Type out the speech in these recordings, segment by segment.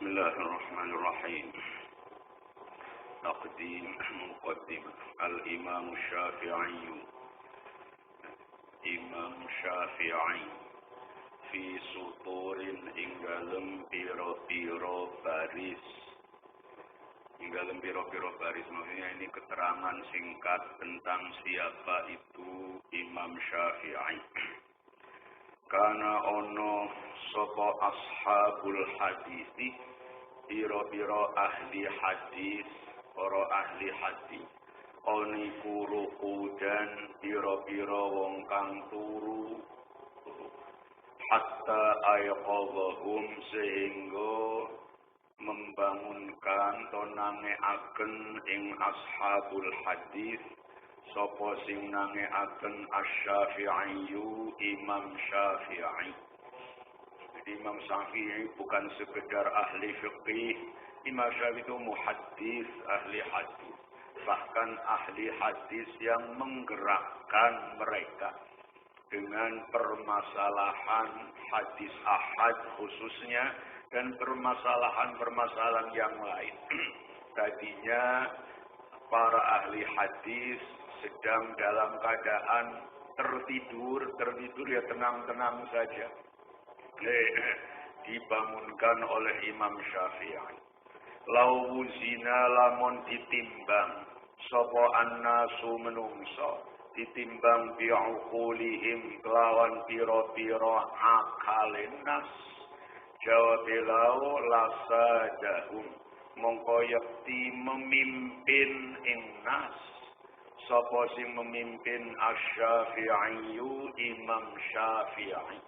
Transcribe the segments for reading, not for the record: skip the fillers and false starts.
Bismillahirrahmanirrahim. Taqdim muqaddimah Al-Imam Syafi'i. Imam Syafi'i fi suturin inggalem piro-piro baris. Inggalem piro-piro baris maksudnya ini keterangan singkat tentang siapa itu Imam Syafi'i. Kana ono sapa ashabul hadisi piro-piro ahli hadis, para ahli hadis oni kuru dan piro-piro wong kang turu hatta ayqadhahum sehingga membangunkan tonangeaken ing ashabul hadis sapa sing nangeaken Asy-Syafi'iyyu Imam Syafi'i. Jadi Imam Syafi'i bukan sekedar ahli fiqih, Imam Syafi'i itu muhaddis, ahli hadis. Bahkan ahli hadis yang menggerakkan mereka dengan permasalahan hadis ahad khususnya dan permasalahan-permasalahan yang lain. Tadinya para ahli hadis sedang dalam keadaan tertidur ya tenang-tenang saja. Dibangunkan oleh Imam Syafi'i. Lau wuzina lamun ditimbang sapa annasu menungso, ditimbang bi'uqulihim kelawan pira-pira akale nas. Jawabe lau lasadahum mongko yakti memimpin ing nas. Sapa sing memimpin Asy-Syafi'iyyu Imam Syafi'i.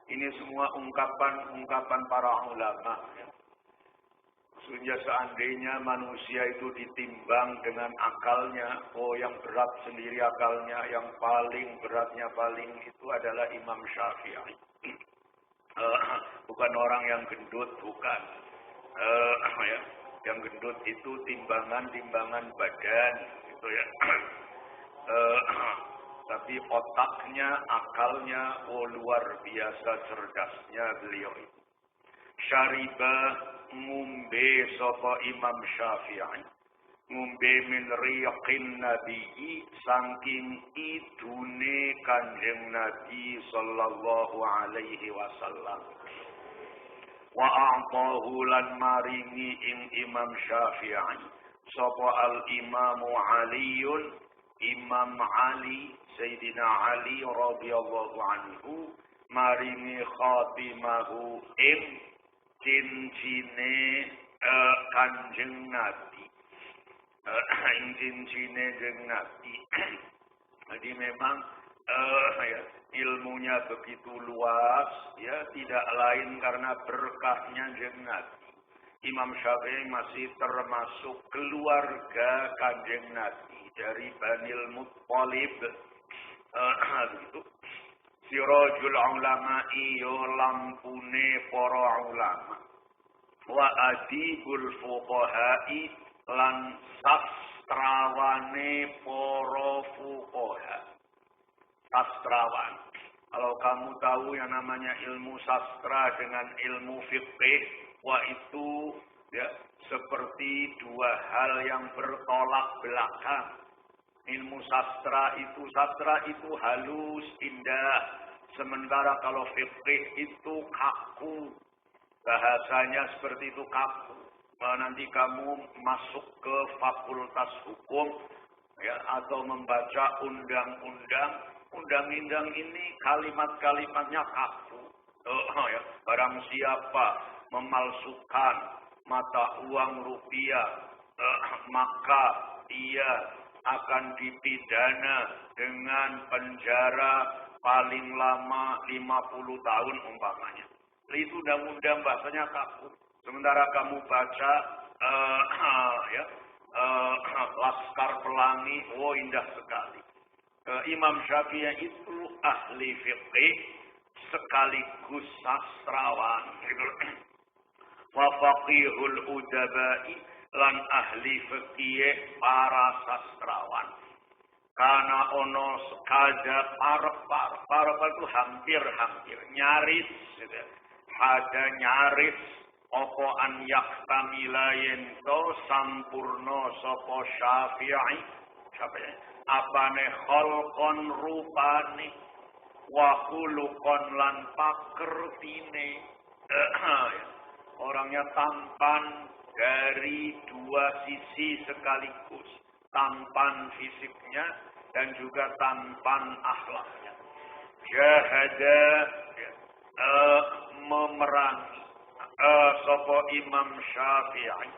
Ini semua ungkapan para ulama. Maksudnya seandainya manusia itu ditimbang dengan akalnya, yang berat sendiri akalnya, yang paling beratnya paling itu adalah Imam Syafi'i. Bukan orang yang gendut, bukan. Yang gendut itu timbangan badan, gitu ya. Tapi otaknya, akalnya, luar biasa cerdasnya beliau itu. Syariba ngumbe sapa Imam Syafi'i. Ngumbe min riqin nabi saking idune Kanjeng Nabi sallallahu alaihi wasallam. Wa a'tahu lan maringi ing Imam Syafi'i sapa al-Imamu Aliun, Imam Ali, Sayyidina Ali radhiyallahu anhu maringi khatimahu ing cincine Kanjeng Nabi. Ing cincine Kanjeng Nabi. Jadi memang ilmunya begitu luas, ya tidak lain karena berkahnya Kanjeng Nabi. Imam Syafi'i masih termasuk keluarga Kanjeng Nabi dari Banil Muttalib. Begitu. Sirajul ulama'i yo lampune para ulama. Wa adibul fuqaha'i lan sastrawane para fuqaha. Sastrawan. Kalau kamu tahu yang namanya ilmu sastra dengan ilmu fiqih, itu ya seperti dua hal yang bertolak belakang. Ilmu sastra itu halus, indah. Sementara kalau fiqih itu kaku. Bahasanya seperti itu kaku. Nanti kamu masuk ke fakultas hukum ya, atau membaca undang-undang ini kalimat-kalimatnya kaku. Ya, barang siapa memalsukan mata uang rupiah, maka ia akan dipidana dengan penjara paling lama 50 tahun umpamanya. Itu undang-undang bahasanya kaku. Sementara kamu baca Laskar Pelangi, indah sekali. Imam Syafi'i itu ahli fiqih sekaligus sastrawan. Wa faqihul udabai lan ahli fikih para sastrawan. Karena ono sekada parep itu hampir nyaris, gitu. Ada nyaris apa an yaktamila yen to sampurna sapa Syafi'i apane khalqon rupane wa khuluqon lan pakertine. Orangnya tampan dari dua sisi sekaligus, tampan fisiknya dan juga tampan akhlaknya. Jahada memerangi sapa Imam Syafi'i,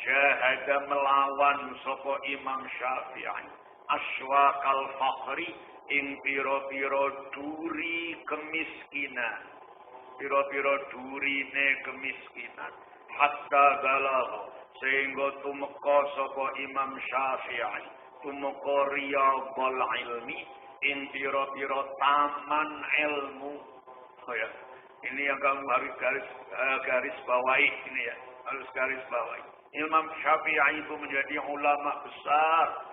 jahada melawan sapa Imam Syafi'i aswaqal fakhri ing pira-pira duri kemiskinan, pira-pira durine kemiskinan, hatta balagha sehingga tumeka sapa Imam Syafi'i tumeka riyadul ilmi ing pira-pira taman ilmu. Oh ya, ini yang kamu harus garis bawahi ini ya, harus garis bawahi. Imam Syafi'i itu menjadi ulama besar.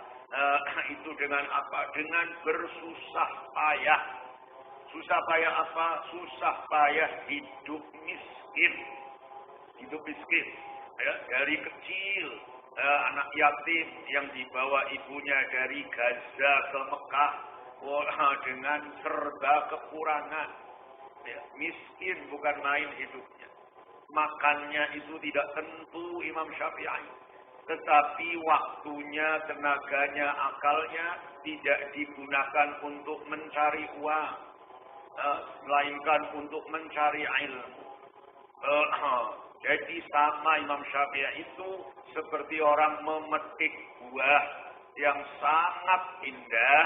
Itu dengan apa? Dengan bersusah payah. Susah payah apa? Susah payah hidup miskin. Hidup miskin. Ya, dari kecil anak yatim yang dibawa ibunya dari Gaza ke Mekah dengan serba kekurangan. Ya, miskin bukan main hidupnya. Makannya itu tidak tentu Imam Syafi'i. Tetapi waktunya, tenaganya, akalnya tidak digunakan untuk mencari uang, melainkan untuk mencari ilmu. Jadi sama Imam Syafi'i itu seperti orang memetik buah yang sangat indah,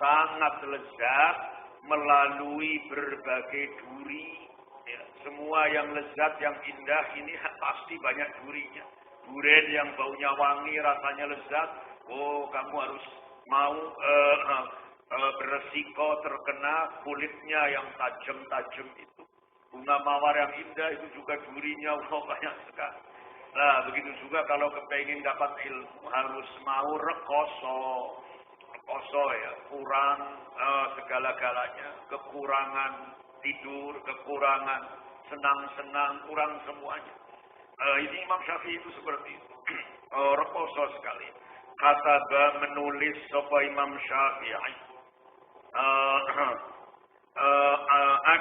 sangat lezat melalui berbagai duri. Ya, semua yang lezat, yang indah ini pasti banyak durinya. Durian yang baunya wangi, rasanya lezat. Oh, kamu harus mau beresiko terkena kulitnya yang tajam-tajam itu. Bunga mawar yang indah itu juga durinya banyak sekali. Nah, begitu juga kalau kepengen dapat ilmu harus mau rekoso. Rekoso ya, kurang segala-galanya, kekurangan tidur, kekurangan senang-senang, kurang semuanya. Ini Imam Syafi'i itu seperti itu. Rekoso sekali. Kata menulis sapa Imam Syafi'i.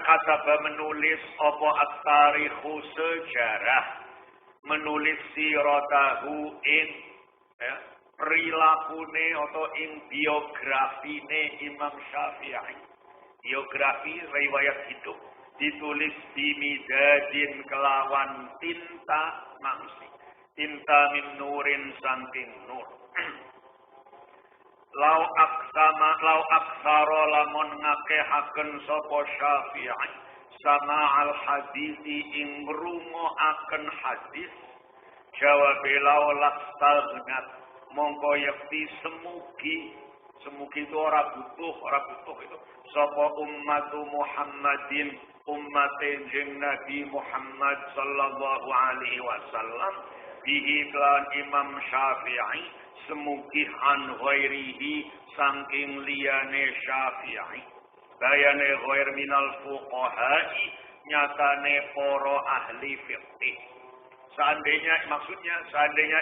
Kata menulis apa at-tarikhu sejarah. Menulis siratahu ing ya, perilakune atau ing biografine Imam Syafi'i. Biografi riwayat hidup ditulis di midadin kelawan tinta mangsi, tinta min nurin saking nur. Lau aksara lamun ngakehaken sapa Syafi'i sama al hadisi ing ngrungoaken hadis, jawabe lau lastagnat mongko yakti semugi itu ora butuh itu sapa ummatu Muhammadin ummate jeng Nabi Muhammad sallallahu alaihi wasallam bihi klan Imam Syafi'i semugi an ghairihi saking liyane Syafi'i bayane ghair minal fuqaha'i nyatane para ahli fiqih. Seandainya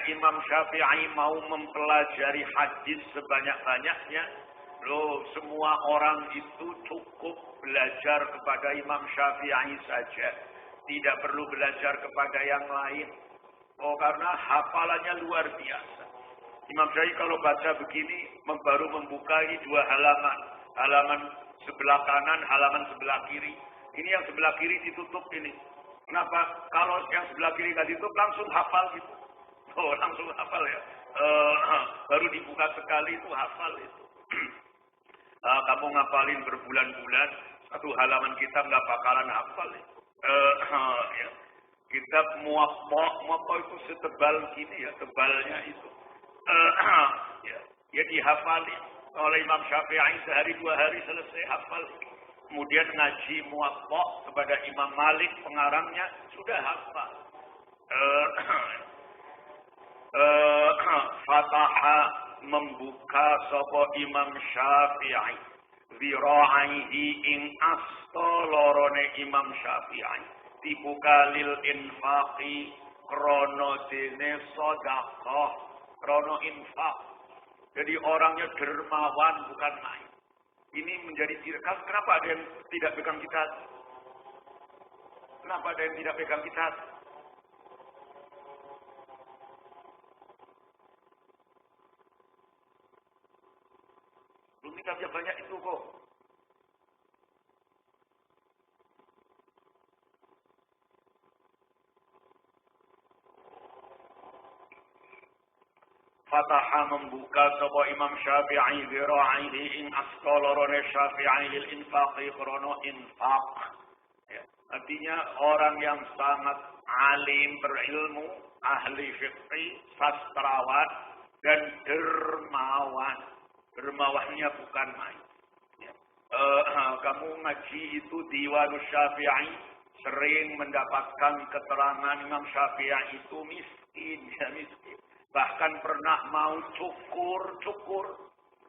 Imam Syafi'i mau mempelajari hadis sebanyak-banyaknya, semua orang itu cukup belajar kepada Imam Syafi'i saja. Tidak perlu belajar kepada yang lain. Karena hafalannya luar biasa. Imam Syafi'i kalau baca begini, baru membuka ini 2 halaman. Halaman sebelah kanan, halaman sebelah kiri. Ini yang sebelah kiri ditutup ini. Kenapa? Kalau yang sebelah kiri nggak ditutup, langsung hafal gitu. Langsung hafal ya. Baru dibuka sekali itu hafal itu. Kamu ngapalin berbulan-bulan, 1 halaman kitab nggak bakalan hafal itu. Ya. Kitab muwatta itu setebal gini ya, tebalnya itu. Ya dihafalin oleh Imam Syafi'i sehari 2 hari selesai hafal. Kemudian ngaji muwatta kepada Imam Malik pengarangnya sudah hafal. Fataha membuka sapa Imam Syafi'i zira'aihi ing asta lorone Imam Syafi'i dibuka lil infaqi krono dene sedekah, krono infak. Jadi orangnya dermawan bukan main. Ini menjadi ciri khas. Kenapa ada yang tidak pegang kitab? Kenapa ada yang tidak pegang kitab? Belum kitabnya banyak itu kok. Fataha membuka sapa Imam Syafi'i zira'ihi ing asqalorone Syafi'i lil infaqi krono infaq. Ya. Artinya orang yang sangat alim berilmu, ahli fikih, sastrawan dan dermawan. Dermawannya bukan main. Ya. Kamu ngaji itu Diwanus Syafi'i sering mendapatkan keterangan Imam Syafi'i itu miskin, ya miskin. Bahkan pernah mau cukur.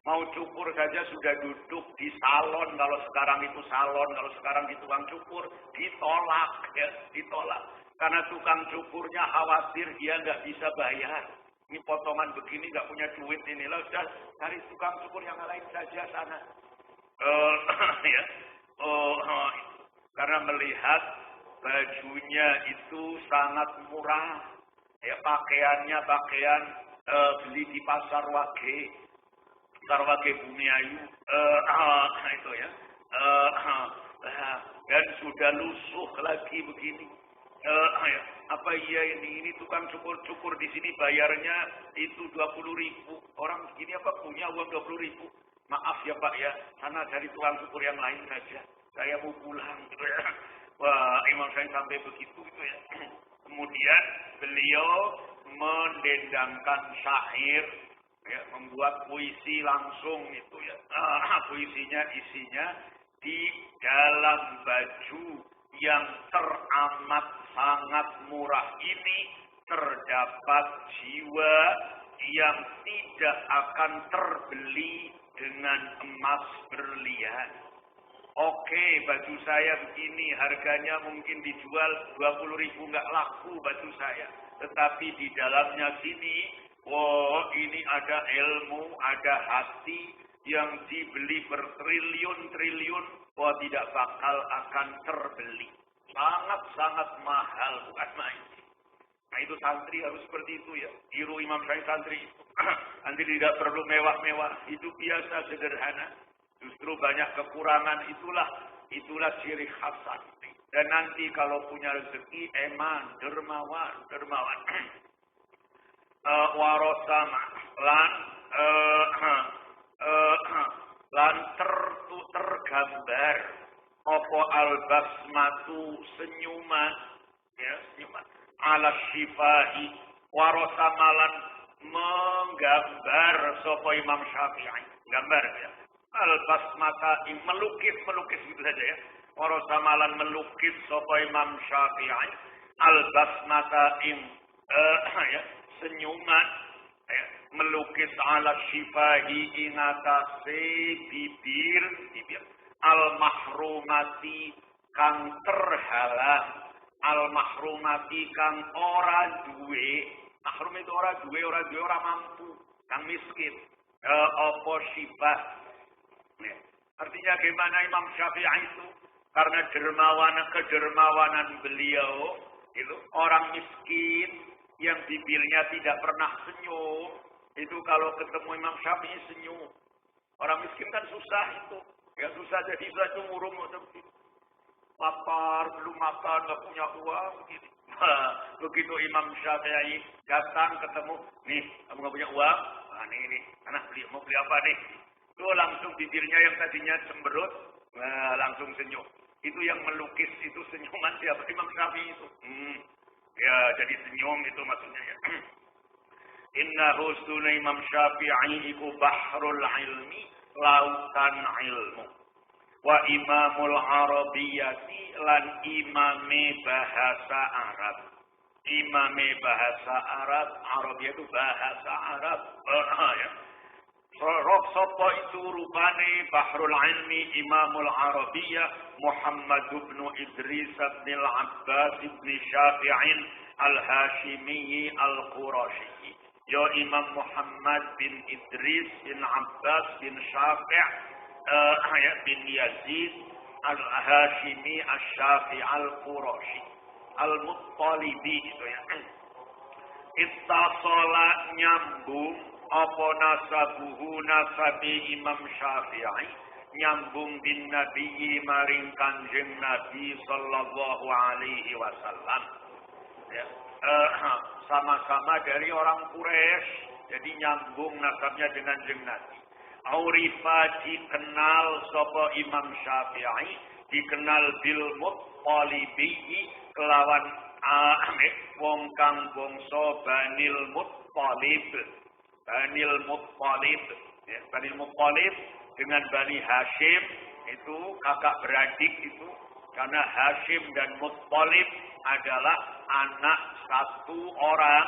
Mau cukur saja sudah duduk di salon. Kalau sekarang itu salon, kalau sekarang di tukang cukur. Ditolak, ya, ditolak. Karena tukang cukurnya khawatir dia nggak bisa bayar. Ini potongan begini nggak punya duit ini. Lah sudah cari tukang cukur yang lain saja sana. Ya. Karena melihat bajunya itu sangat murah. Ya, pakaiannya pakaian beli di pasar Wage Bumi Ayu, itu ya, dan sudah lusuh lagi begini. Ya, apa iya ini tukang cukur di sini bayarnya itu 20.000. Orang begini apa punya uang 20.000? Maaf ya Pak ya, sana cari tukang cukur yang lain saja. Saya mau pulang gitu ya. Wah, Imam Syafi'i sampai begitu gitu ya. Kemudian beliau mendendangkan syair, ya, membuat puisi langsung itu ya. Puisinya isinya di dalam baju yang teramat sangat murah ini terdapat jiwa yang tidak akan terbeli dengan emas berlian. Oke, baju saya begini, harganya mungkin dijual 20.000, nggak laku baju saya. Tetapi di dalamnya sini, ini ada ilmu, ada hati yang dibeli bertriliun-triliun, tidak bakal akan terbeli. Sangat-sangat mahal, bukan main. Nah itu santri harus seperti itu ya. Tiru Imam Syafi'i santri itu. Nanti tidak perlu mewah-mewah, hidup biasa, sederhana. Justru banyak kekurangan, itulah ciri khas santri. Dan nanti kalau punya rezeki, eman, dermawan. Warosama lan tergambar opo albasmatu senyuman, ya senyuman ala syifahi warosamalan menggambar sopo Imam Syafi'i, gambar ya. Al-basmata melukis gitu saja ya. Warosamalan melukis sapa Imam Syafi'i. Al-basmata ya, senyuman ya, melukis ala syifahi ingatase bibir al-mahrumati kang terhalang, al-mahrumati kang ora duwe. Mahrum itu ora duwe, ora mampu, kang miskin. Apa syifah. Artinya gimana Imam Syafi'i itu? Karena kedermawanan beliau itu orang miskin yang bibirnya tidak pernah senyum. Itu kalau ketemu Imam Syafi'i senyum. Orang miskin kan susah itu. Ya susah jadi satu murung. Lapar, belum makan, nggak punya uang. Begini. Begitu Imam Syafi'i datang ketemu. Nih, kamu nggak punya uang? Nah, nih. Anak mau beli apa nih? Itu langsung bibirnya yang tadinya cemberut, langsung senyum. Itu yang melukis itu senyuman siapa? Imam Syafi'i itu. Ya, jadi senyum itu maksudnya ya. Inna husnul Imam Syafi'i iku bahrul ilmi, lautan ilmu. Wa imamul arabiyyati lan imame bahasa Arab. Imame bahasa Arab, Arabiyah itu bahasa Arab. Ya. Roh sapa itu rupane Bahrul Ilmi Imamul Arabiyah Muhammad bin Idris bin Al-Abbas bin Syafi'in Al-Hashimi Al-Qurashi. Ya Imam Muhammad bin Idris bin Abbas bin Syafi' bin Yazid Al-Hashimi Al-Syafi' Al-Qurashi Al-Muttalibi itu ya. Ittasala nyambung apa nasabuhu nasabi Imam Syafi'i nyambung bin Nabi maring Kanjeng Nabi sallallahu alaihi wasallam. Ya. Sama-sama dari orang Quraisy, jadi nyambung nasabnya dengan Kanjeng Nabi. Aurifa dikenal sapa Imam Syafi'i dikenal bil Muttalibi kelawan wong kang bangsa Banil Muttalib. Banil Muttalib, ya, Banil Muttalib dengan Bani Hashim itu kakak beradik itu karena Hashim dan Muttalib adalah anak satu orang,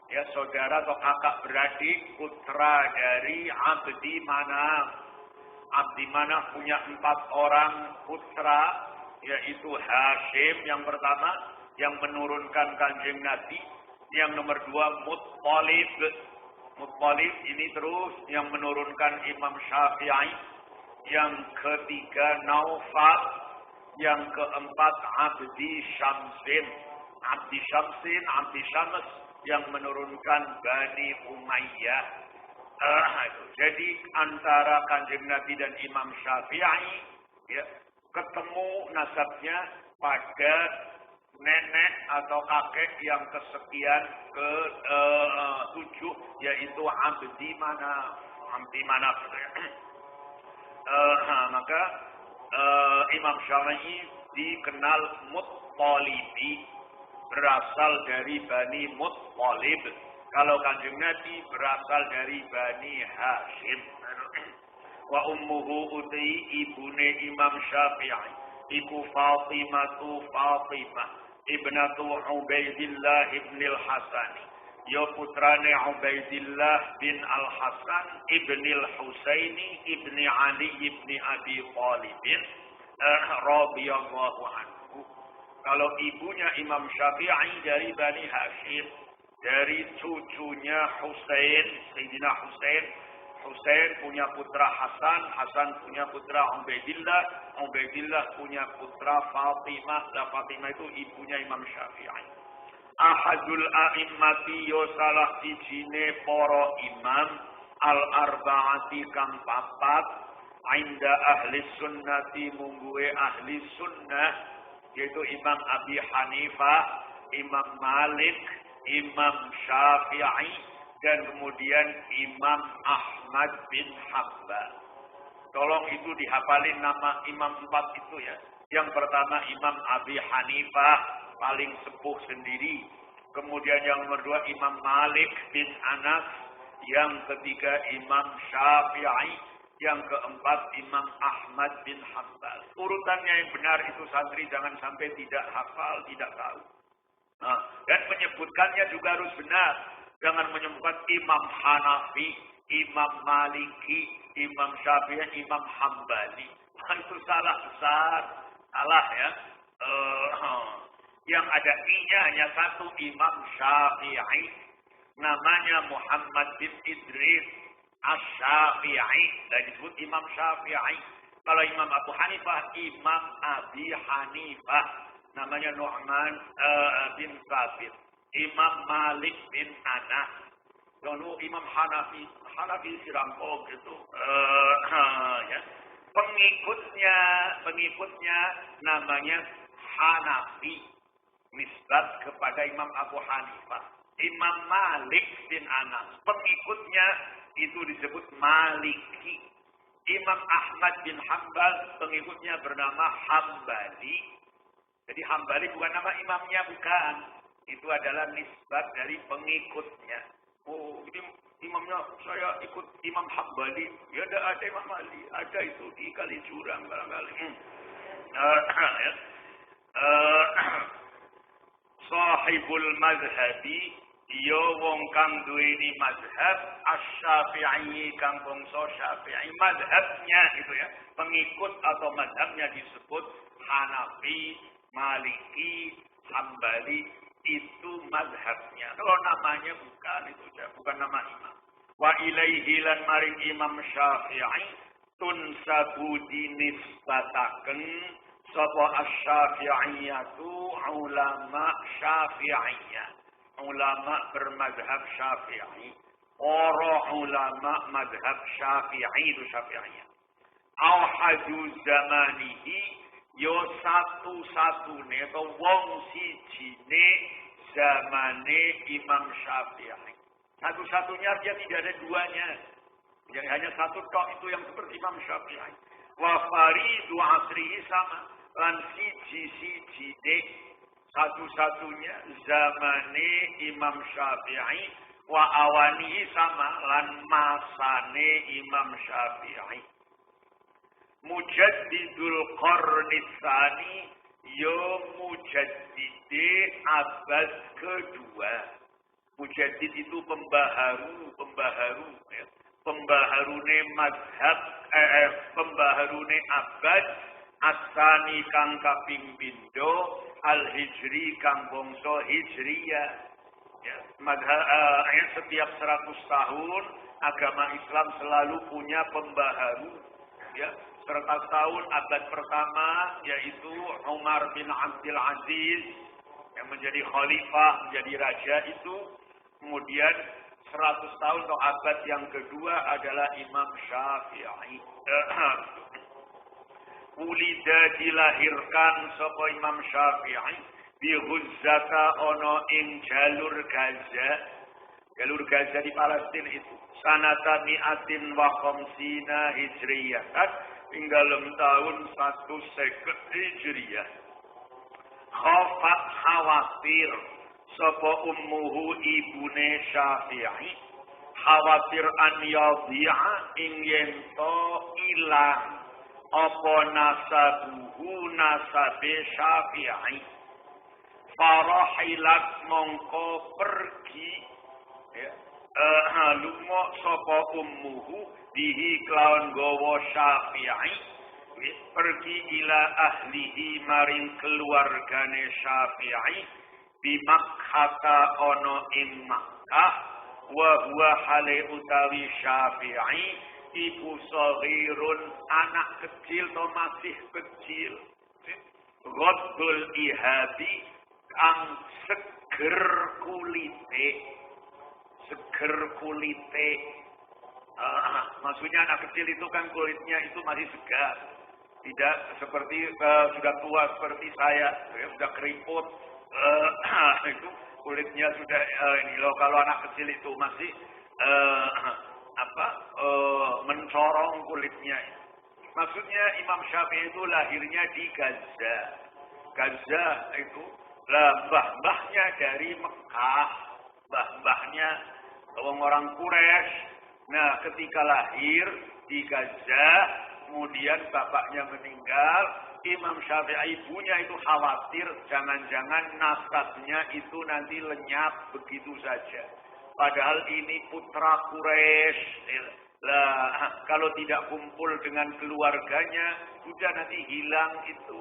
ya saudara atau kakak beradik putra dari Abdi Manaf. Abdi Manaf punya 4 orang putra, yaitu Hashim yang pertama yang menurunkan Kanjeng Nabi, yang nomor 2 Muttalib. Muttalib ini terus yang menurunkan Imam Syafi'i, yang ketiga Naufal, yang keempat Abdi Syamsin. Abdi Syams yang menurunkan Bani Umayyah. Jadi antara Kanjeng Nabi dan Imam Syafi'i ya, ketemu nasabnya pada nenek atau kakek yang kesekian ke-7 yaitu Abdi Manaf. Abdi Manaf. Maka Imam Syafi'i dikenal Muttalibi, berasal dari Bani Muttalib. Kalau Kanjeng Nabi berasal dari Bani Hashim. Wa ummuhu uti ibune Imam Syafi'i iku Fatimah ibnatu Ubaidillah ibn al-Hasan. Ya putrane Ubaidillah bin al-Hasan ibn al-Husaini ibn Ali ibn Abi Thalib radhiyallahu anhu. Kalau ibunya Imam Syafi'i dari Bani Hashim, dari cucunya Husain, Sayyidina Husain. Husain punya putra Hasan, Hasan punya putra Ubaidillah, Ubaidillah punya putra Fatimah, dan Fatimah itu ibunya Imam Syafi'i. Ahadul a'immati yo salah sijine para imam al-arba'ati kang papat inda ahli sunnati mungguwe ahli sunnah, yaitu Imam Abi Hanifah, Imam Malik, Imam Syafi'i, dan kemudian Imam Ahmad bin Hanbal. Tolong itu dihafalin nama Imam 4 itu ya. Yang pertama Imam Abi Hanifah, paling sepuh sendiri. Kemudian yang nomor 2 Imam Malik bin Anas. Yang ketiga Imam Syafi'i. Yang keempat Imam Ahmad bin Hanbal. Urutannya yang benar itu santri jangan sampai tidak hafal, tidak tahu. Nah, dan menyebutkannya juga harus benar. Jangan menyebutkan Imam Hanafi, Imam Maliki, Imam Syafi'i, Imam Hambali. Nah, itu salah besar. Salah ya. Yang ada I-nya hanya satu, Imam Syafi'i. Namanya Muhammad bin Idris Asy-Syafi'i. Dan disebut Imam Syafi'i. Kalau Imam Abu Hanifah, Imam Abi Hanifah. Namanya Nu'man bin Sabit. Imam Malik bin Anas. Lalu Imam Hanafi sirampok gitu. Ya. Pengikutnya namanya Hanafi. Nisbat kepada Imam Abu Hanifah. Imam Malik bin Anas. Pengikutnya itu disebut Maliki. Imam Ahmad bin Hanbal pengikutnya bernama Hambali. Jadi Hambali bukan nama imamnya, bukan. Itu adalah nisbat dari pengikutnya. Oh, ini imamnya saya ikut Imam Hambali. Ya tidak ada Imam Ali. Ada itu di Kaliurang barangkali. Sahibul mazhabi Yo wong kang duweni mazhab Asy-Syafi'i kang bangsa Syafi'i. Mazhabnya gitu ya. Pengikut atau mazhabnya disebut Hanafi, Maliki, Hambali, itu mazhabnya. Kalau namanya bukan itu, bukan nama imam. Wa ilaihi lan maring Imam Syafi'i tunsabu dinisbataken sapa asy-Syafi'iyatu ulama Syafi'iyah. Ulama bermazhab Syafi'i. Para ulama mazhab Syafi'i itu Syafi'iyah. Auhadu zamanihi yo satu-satune atau wong sijine zamane Imam Syafi'i. Satu-satunya dia tidak ada duanya. Yang hanya satu tok itu yang seperti Imam Syafi'i. Wa faridu asrihi sama lan siji-sijine satu-satunya zamane Imam Syafi'i wa awanihi sama lan masane Imam Syafi'i. Mujaddidul qarni tsani yo mujaddide abad kedua. Mujaddid itu pembaharu ya. Pembaharune mazhab pembaharune abad asani kang kaping pindho al-hijri kang bangsa hijriyah. Ya, setiap 100 tahun agama Islam selalu punya pembaharu. Ya, 100 tahun abad pertama yaitu Umar bin Abdul Aziz yang menjadi khalifah, menjadi raja itu. Kemudian 100 tahun atau abad yang kedua adalah Imam Syafi'i. Ulida dilahirkan sapa Imam Syafi'i di Ghuzzata ono ing jalur Gaza. Jalur Gaza di Palestina itu. Sanata mi'atin wa khamsina hijriyah. Ing dalam tahun 150 hijriyah. Khafat khawatir sapa ummuhu ibune Syafi'i. Khawatir an yadhi'a ing yento ilang apa nasabuhu nasabe Syafi'i. Farahilat mongko pergi ya, lumo sapa ummuhu bihi kelawan gawa Syafi'i pergi ila ahlihi maring keluargane Syafi'i bi Makkah ono ing Makkah wa huwa hale utawi Syafi'i ibu saghirun anak kecil atau masih kecil. Ghaddul ihabi kang seger kulite. Seger kulite. Maksudnya anak kecil itu kan kulitnya itu masih segar. Tidak seperti sudah tua seperti saya, sudah keriput. Itu kulitnya sudah ini loh, kalau anak kecil itu masih mencorong kulitnya. Maksudnya Imam Syafi'i itu lahirnya di Gaza. Gaza itu mbah-mbahnya dari Mekah, mbah-mbahnya orang Quraisy. Nah, ketika lahir di Gaza, kemudian bapaknya meninggal, Imam Syafi'i ibunya itu khawatir jangan-jangan nasabnya itu nanti lenyap begitu saja. Padahal ini putra Quraisy. Lah, kalau tidak kumpul dengan keluarganya, sudah nanti hilang itu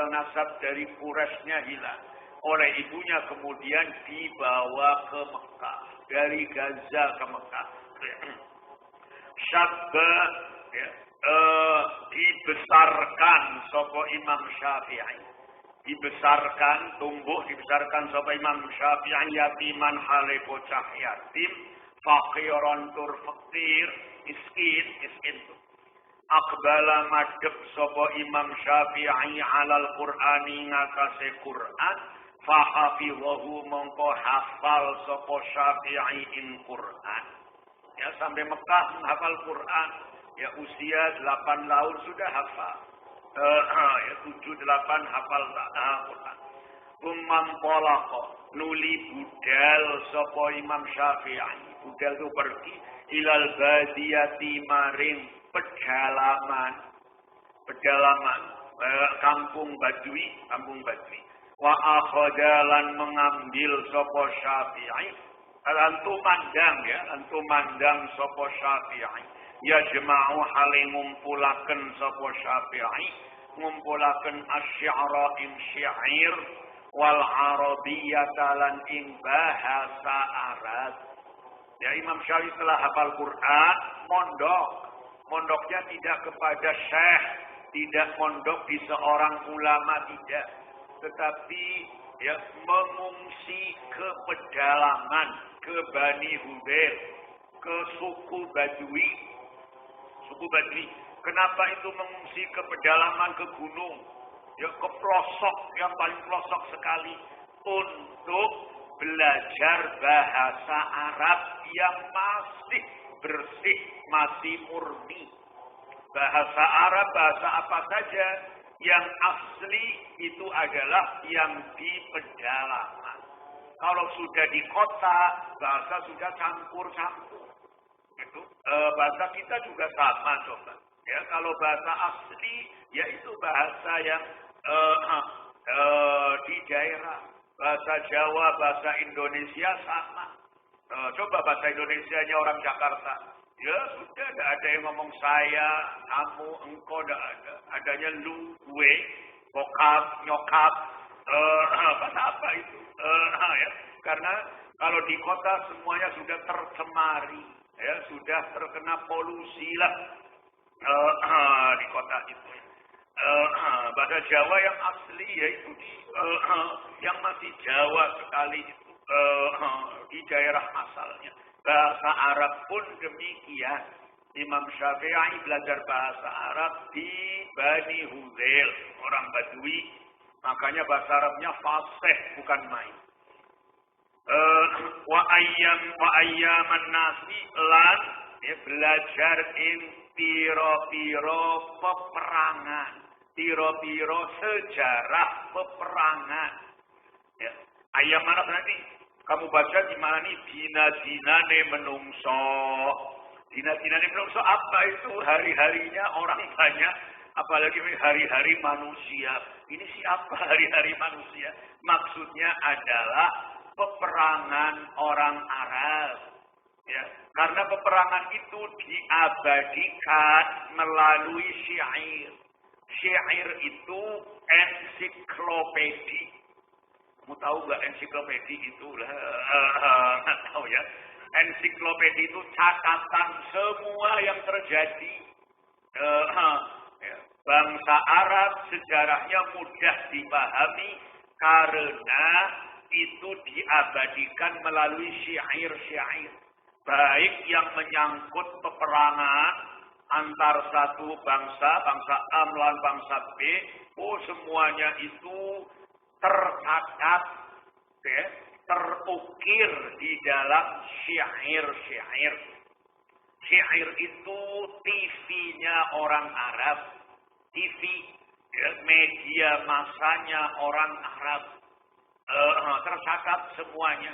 nasab dari Quraisynya hilang. Oleh ibunya kemudian dibawa ke Mekah, dari Gaza ke Mekah. Syabba ya, dibesarkan sapa Imam Syafi'i. Dibesarkan, tumbuh dibesarkan sapa Imam Syafi'i yatiman hale bocah yatim, faqiran tur fakir, miskin tuh. Aqbala madhep sapa Imam Syafi'i alal Qur'ani ngatasi Qur'an, fa hafizahu mongko hafal sapa Syafi'i in Qur'an. Ya, sampai Mekah menghafal Quran. Ya, usia 8 tahun sudah hafal. Ya, 7-8 hafal Quran. Umman polako nuli budal sapa Imam Syafi'i. Budal itu pergi ilal badiyati maring pedalaman. Kampung Badui. Wa akhadalan mengambil sapa Syafi'i Antu mandang ya, antu mandang sapa Syafi'i. Ya jema'u hale ngumpulaken sapa Syafi'i, ngumpulaken asy-syi'ra ing syair wal arabiyyata lan ing bahasa Arab. Ya Imam Syafi'i setelah hafal Quran, mondok. Mondoknya tidak kepada syekh, tidak mondok di seorang ulama, tidak. Tetapi ya mengungsi ke pedalaman, ke Bani Hudayl, ke suku Badui. Suku Badui. Kenapa itu mengungsi ke pedalaman, ke gunung? Ya ke pelosok, yang paling pelosok sekali. Untuk belajar bahasa Arab yang masih bersih, masih murni. Bahasa Arab, bahasa apa saja yang asli itu adalah yang di pedalaman. Kalau sudah di kota, bahasa sudah campur-campur. Itu bahasa kita juga sama, coba. Ya, kalau bahasa asli, yaitu bahasa yang di daerah. Bahasa Jawa, bahasa Indonesia sama. Coba bahasa Indonesianya orang Jakarta. Ya sudah, tidak ada yang ngomong saya, kamu, engkau, tidak ada. Adanya lu, gue, bokap, nyokap, apa itu. Ya. Karena kalau di kota semuanya sudah tercemari. Ya, sudah terkena polusi lah di kota itu. Bahasa Jawa yang asli yaitu yang masih Jawa sekali itu di daerah asalnya. Bahasa Arab pun demikian. Imam Syafi'i belajar bahasa Arab di Bani Hudayl, orang Badui. Makanya bahasa Arabnya fasih, bukan main. Wa ayyaman nasi lan belajar ing piro-piro peperangan, piro-piro sejarah peperangan. Ya. Ayam mana nanti? Kamu baca di mana nih? Dina-dinane menungso. Dina-dinane menungso apa itu? Hari-harinya orang banyak. Apalagi hari-hari manusia. Ini siapa hari-hari manusia? Maksudnya adalah peperangan orang Arab. Ya, karena peperangan itu diabadikan melalui syair. Syair itu ensiklopedi. Kamu tahu nggak ensiklopedi itu? Nggak tahu ya. Ensiklopedi itu catatan semua yang terjadi. Bangsa Arab sejarahnya mudah dipahami karena itu diabadikan melalui syair-syair. Baik yang menyangkut peperangan antar satu bangsa, bangsa A melawan bangsa B, semuanya itu tercatat, ya, terukir di dalam syair-syair. Syair itu TV-nya orang Arab, TV, ya, media masanya orang Arab. Tercatat semuanya.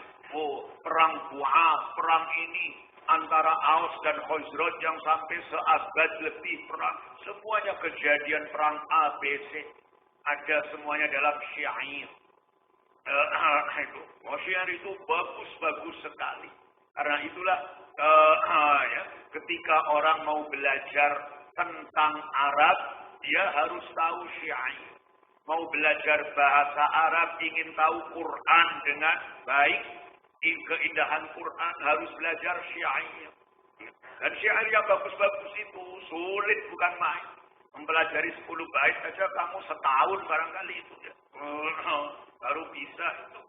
Perang Bu'ath, perang ini antara Aus dan Khazraj yang sampai seabad lebih perang. Semuanya kejadian perang A, B, C. Ada semuanya dalam syair. Syair itu bagus-bagus sekali. Karena itulah ya, ketika orang mau belajar tentang Arab, dia harus tahu syair. Mau belajar bahasa Arab, ingin tahu Quran dengan baik, keindahan Quran, harus belajar syair. Dan syair yang bagus-bagus itu sulit, bukan main. Mempelajari 10 bait saja kamu setahun barangkali itu ya. Baru bisa itu.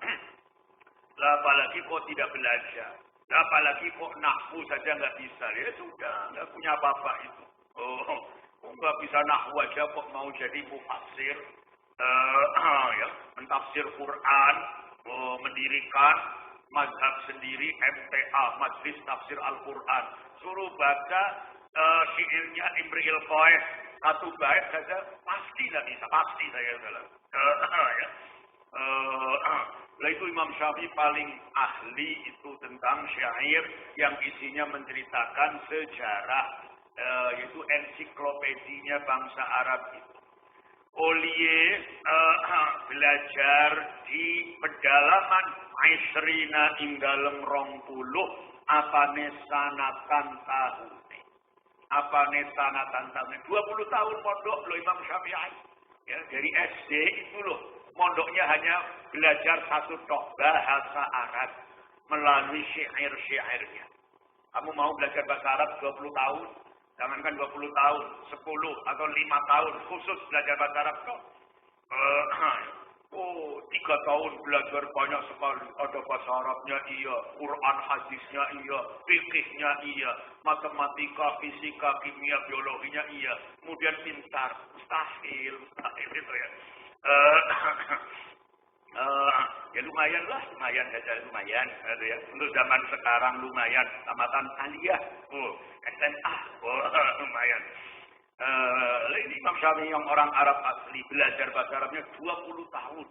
Lah apalagi kok tidak belajar. Lah apalagi kok nahwu saja nggak bisa. Ya sudah, nggak punya apa-apa itu. Nggak bisa nahwu aja kok mau jadi mufassir. Ya, mentafsir Quran, mendirikan mazhab sendiri, MTA, Majelis Tafsir Al-Quran. Suruh baca syairnya Imri'il Qais, satu bait saja pasti nggak bisa, pasti saya bilang. Ya. Itu Imam Syafi'i paling ahli itu tentang syair yang isinya menceritakan sejarah, yaitu ensiklopedinya bangsa Arab itu. Olie belajar di pedalaman Aisrina ing dalem 20 apane sanatan tahun. Apane sanatan tahun. 20 tahun pondok loh Imam Syafi'i. Ya, dari SD itu loh. Mondoknya hanya belajar satu tok bahasa Arab melalui syair-syairnya. Kamu mau belajar bahasa Arab 20 tahun? Jangankan 20 tahun, 10 atau 5 tahun khusus belajar bahasa Arab kok. 3 tahun belajar banyak sekali. Ada bahasa Arabnya iya, Quran hadisnya iya, fikihnya iya, matematika, fisika, kimia, biologinya iya. Kemudian pintar, mustahil itu ya. Ya lumayan lah, lumayan saja lumayan, gitu ya. Untuk zaman sekarang lumayan, tamatan aliyah, SMA, lumayan. Ini Imam Syafi'i yang orang Arab asli belajar bahasa Arabnya 20 tahun.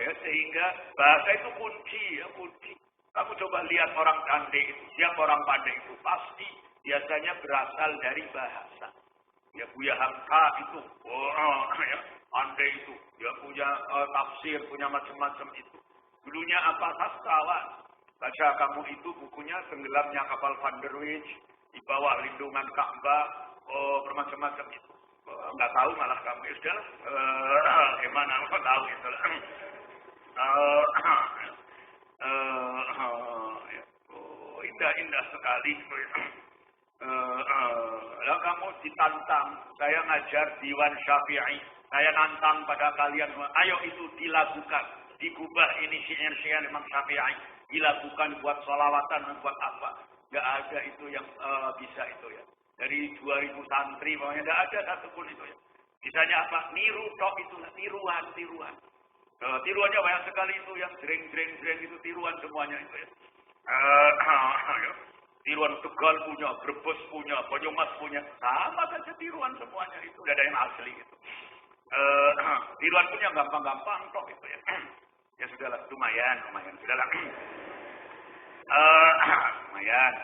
Ya sehingga bahasa itu kunci, ya kunci. Kamu coba lihat orang pandai itu, siapa orang pandai itu pasti biasanya berasal dari bahasa. Ya Buya Hamka itu, ya, pandai itu, dia punya tafsir, punya macam-macam itu. Dulunya apa sastrawan? Baca kamu itu bukunya Tenggelamnya Kapal Van der Wijk, di bawah lindungan Ka'bah, bermacam-macam itu. Enggak tahu malah kamu ya sudah gimana mau tahu itu. Indah-indah sekali. Lalu kamu ditantang, saya ngajar Diwan Syafi'i, saya nantang pada kalian, ayo itu dilakukan, digubah ini syair-syair Imam Syafi'i, dilakukan buat sholawatan, buat apa? Gak ada itu yang bisa itu ya. Dari 2000 santri, pokoknya gak ada satupun itu ya. Misalnya apa? Niru tok itu, tiruan. Tiruannya banyak sekali itu, yang jreng itu tiruan semuanya itu ya. Tiruan Tegal punya, Brebes punya, Banyumas punya, sama saja tiruan semuanya itu, tidak ada yang asli itu. Tiruan punya gampang-gampang tok itu ya. Ya sudahlah, lumayan, sudahlah. Lumayan.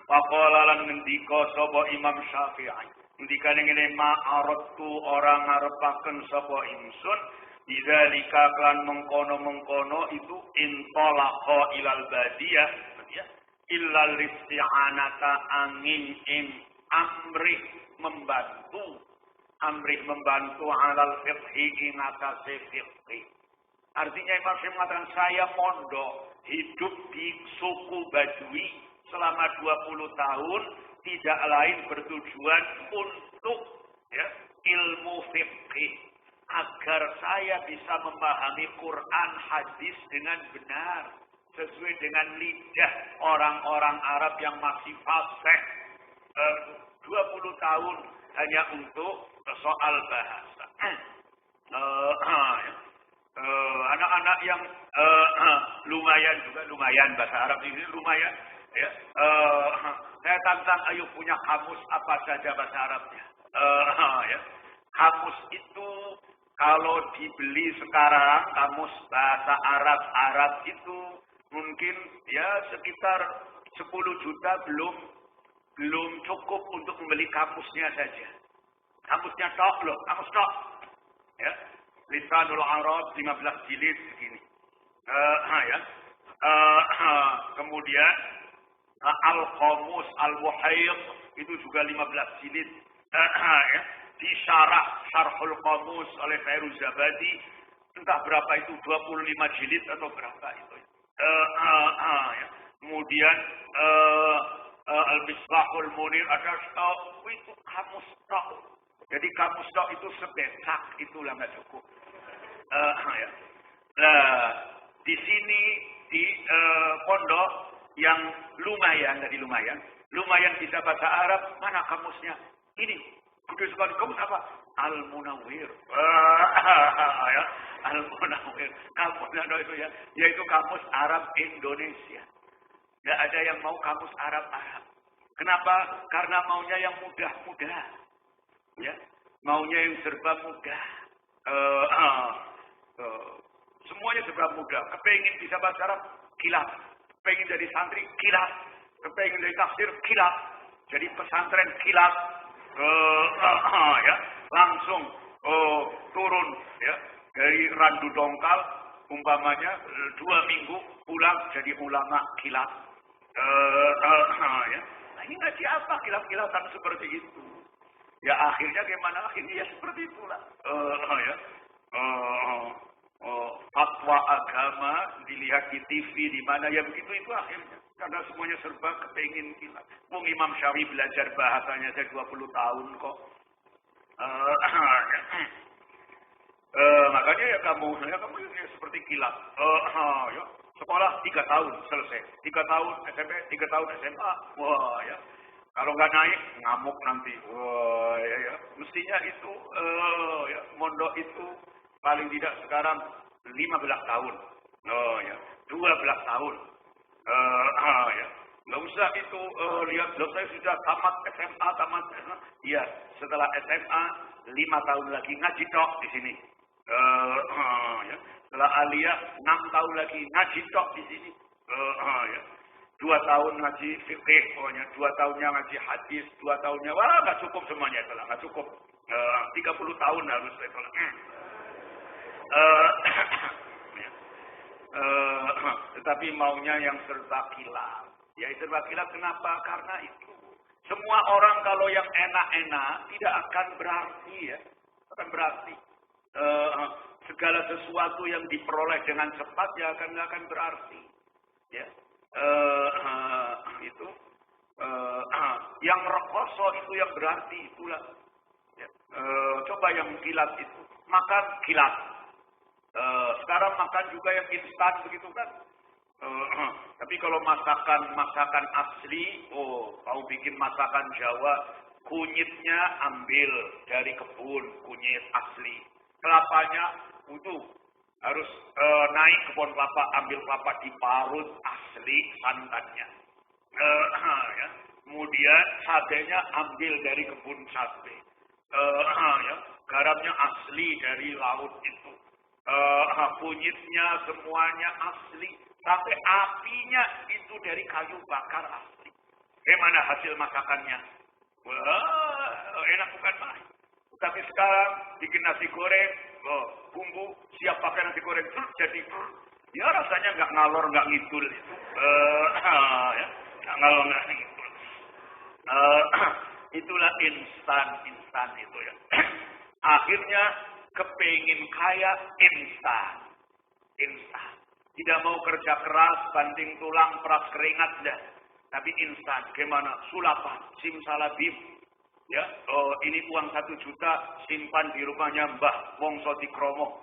Faqala lan ngendika sapa Imam Syafi'i. Ngendikane ngene ma'aratu orang ngarepaken sapa ingsun bidzalika kan mengkono itu intolaqa ilal badiyah ya illal isti'anata angin ing amrih membantu alal fiqhi ing atase fiqhi. Artinya Imam Syafi'i mengatakan saya mondok hidup di suku Badui selama 20 tahun tidak lain bertujuan untuk ya, ilmu fiqih agar saya bisa memahami Quran hadis dengan benar sesuai dengan lidah orang-orang Arab yang masih fasih. 20 tahun hanya untuk soal bahasa. Anak-anak yang lumayan bahasa Arab ini lumayan ya. Saya tantang ayo punya kamus apa saja bahasa Arabnya. Ya. Kamus itu kalau dibeli sekarang kamus bahasa Arab itu mungkin ya sekitar 10 juta belum cukup untuk membeli kamusnya saja. Kamusnya tok loh, kamus tok. Ya. Lisanul Arab 15 jilid segini. Ya. Kemudian Al-Qamus Al-Muhayyid itu juga 15 jilid. Ya. Syarhul Qamus oleh Fairuz Zabadi entah berapa itu 25 jilid atau berapa itu. Ya. Kemudian Al-Misbahul Munir ada stok itu kamus tok. Jadi kamus tok itu sebesak itulah nggak cukup. Ya. Nah, di sini di pondok yang lumayan bisa bahasa Arab, mana kamusnya? Ini gede sekali, kamus apa? Al-Munawwir. Ya, Al-Munawwir. Kamusnya itu ya, yaitu kamus Arab Indonesia. Nggak ada yang mau kamus Arab. Kenapa? Karena maunya yang mudah-mudah. Ya, maunya yang serba mudah. Semuanya serba mudah. Kepengin bisa bahasa Arab, kilat. Kepengin jadi santri, kilat. Kepengin jadi tafsir, kilat. Jadi pesantren kilat, ya, langsung turun ya dari Randu Dongkal, umpamanya 2 minggu pulang jadi ulama kilat. Ya. Nah, ini ngaji apa kilat-kilatan seperti itu? Ya akhirnya gimana? Akhirnya ya seperti itulah. Ya. Fatwa agama dilihat di TV di mana ya begitu itu akhirnya. Karena semuanya serba kepingin kilat. Wong Imam Syafi'i belajar bahasanya saya 20 tahun kok. Makanya ya kamu ini seperti kilat. Ya. Sekolah 3 tahun selesai. 3 tahun SMP, 3 tahun SMA. Wah ya. Kalau nggak naik ngamuk nanti. Wah ya. Mestinya itu ya, mondok itu paling tidak sekarang 15 tahun. Oh ya. 12 tahun. Ya. Nggak usah itu lihat saya sudah tamat SMA, tamat SMA. Iya, setelah SMA 5 tahun lagi ngaji tok di sini. Ya. Setelah aliyah 6 tahun lagi ngaji tok di sini. Ya. 2 tahun ngaji fikih, pokoknya 2 tahunnya ngaji hadis, 2 tahunnya wah nggak cukup semuanya itu lah, nggak cukup. 30 tahun harus itu lah. Tetapi maunya yang serba kilat. Ya serba kilat kenapa? Karena itu semua orang kalau yang enak-enak tidak akan berarti ya, akan berarti. Segala sesuatu yang diperoleh dengan cepat ya nggak akan berarti. Ya, itu yang rekoso itu yang berarti itulah. Ya. Coba yang kilat itu makan kilat. Sekarang makan juga yang instan begitu kan. Tapi kalau masakan asli, mau bikin masakan Jawa, kunyitnya ambil dari kebun, kunyit asli. Kelapanya utuh, harus naik kebun kelapa, ambil kelapa diparut asli santannya. Ya. Kemudian satenya ambil dari kebun sate. Ya. Garamnya asli dari laut itu. Kunyitnya semuanya asli. Sampai apinya itu dari kayu bakar asli. Bagaimana hasil masakannya? Wah, enak bukan main. Tapi sekarang bikin nasi goreng, bumbu siap pakai nasi goreng, jadi ya rasanya nggak ngalor nggak ngidul. Ya, nggak ngalor nggak ngidul. Itulah instan itu ya. Akhirnya kepengin kaya instan. Tidak mau kerja keras, banting tulang, peras keringat dah. Tapi instan, gimana? Sulapan, simsalabim. Ya, ini uang 1 juta simpan di rumahnya Mbah Wongso Dikromo.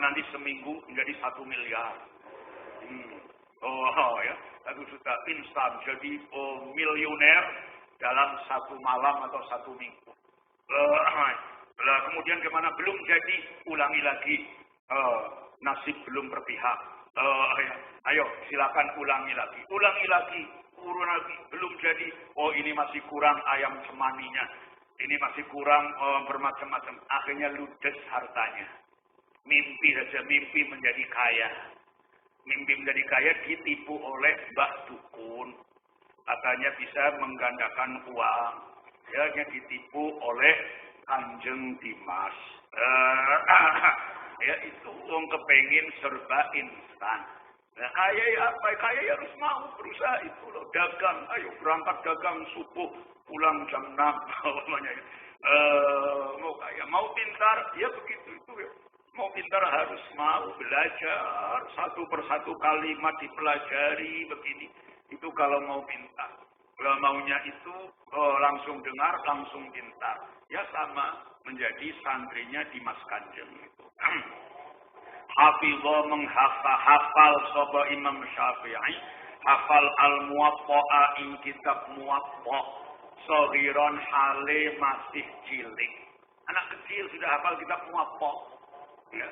Nanti seminggu menjadi 1 miliar. Ya, 1 juta instan jadi miliuner dalam 1 malam atau 1 minggu. Kemudian gimana? Belum jadi, ulangi lagi. Nasib belum berpihak. Ayo silakan ulangi lagi, urun lagi, belum jadi. Ini masih kurang ayam cemaninya, ini masih kurang bermacam-macam. Akhirnya ludes hartanya. Mimpi menjadi kaya. Mimpi menjadi kaya ditipu oleh Mbah Dukun. Katanya bisa menggandakan uang. Ya, ditipu oleh Kanjeng Dimas. Ya itu wong kepengin serba instan. Nah, kaya ya apa? Kaya ya harus mau berusaha itu loh. Dagang, ayo berangkat dagang subuh, pulang jam 6 namanya. Mau kaya, mau pintar, ya begitu itu ya. Mau pintar harus mau belajar, satu persatu kalimat dipelajari begini. Itu kalau mau pintar. Kalau maunya itu langsung dengar, langsung pintar. Ya sama menjadi santrinya Dimas Kanjeng itu. Hafizah hafal sapa Imam Syafi'i, hafal al-Muwatta'a ing kitab Muwatta', sagiron hale masih cilik. Anak kecil sudah hafal kitab Muwatta'. Ya.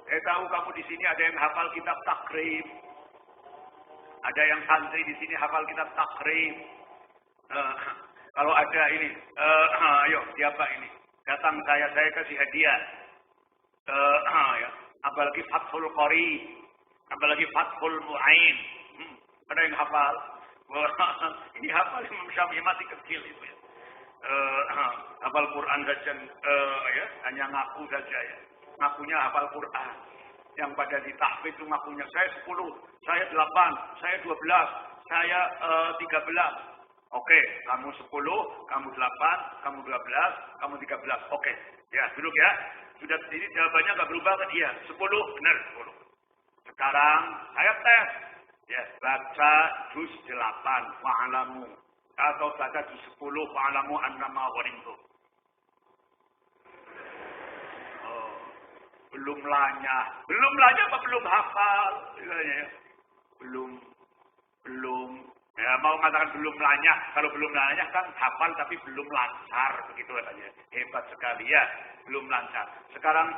Saya tahu kamu di sini ada yang hafal kitab Takrib. Ada yang santri di sini hafal kitab Takrib. Kalau ada ini, ayo siapa ini? Datang saya kasih hadiah. Ya. Apalagi Fathul Qari, apalagi Fathul Mu'ain. Ada yang hafal. Wah, ini hafal Imam Syafi'i masih kecil itu ya. Hafal Quran saja, ya, hanya ngaku saja ya. Ngakunya hafal Quran. Yang pada ditahfidz itu ngakunya saya 10, saya 8, saya 12, saya 13. Oke, kamu 10, kamu 8, kamu 12, kamu 13. Oke, ya duduk ya. Sudah ini jawabannya nggak berubah kan? Iya, 10, benar 10. Sekarang saya tes. Ya, baca juz 8, wa'alamu. Atau baca juz 10, wa'alamu annama ghanimtum. Oh, belum lanyah. Belum lanyah apa belum hafal? Ya. Belum. Ya, mau mengatakan belum lanyah. Kalau belum lanyah kan hafal tapi belum lancar. Begitu katanya. Hebat sekali ya. Belum lancar. Sekarang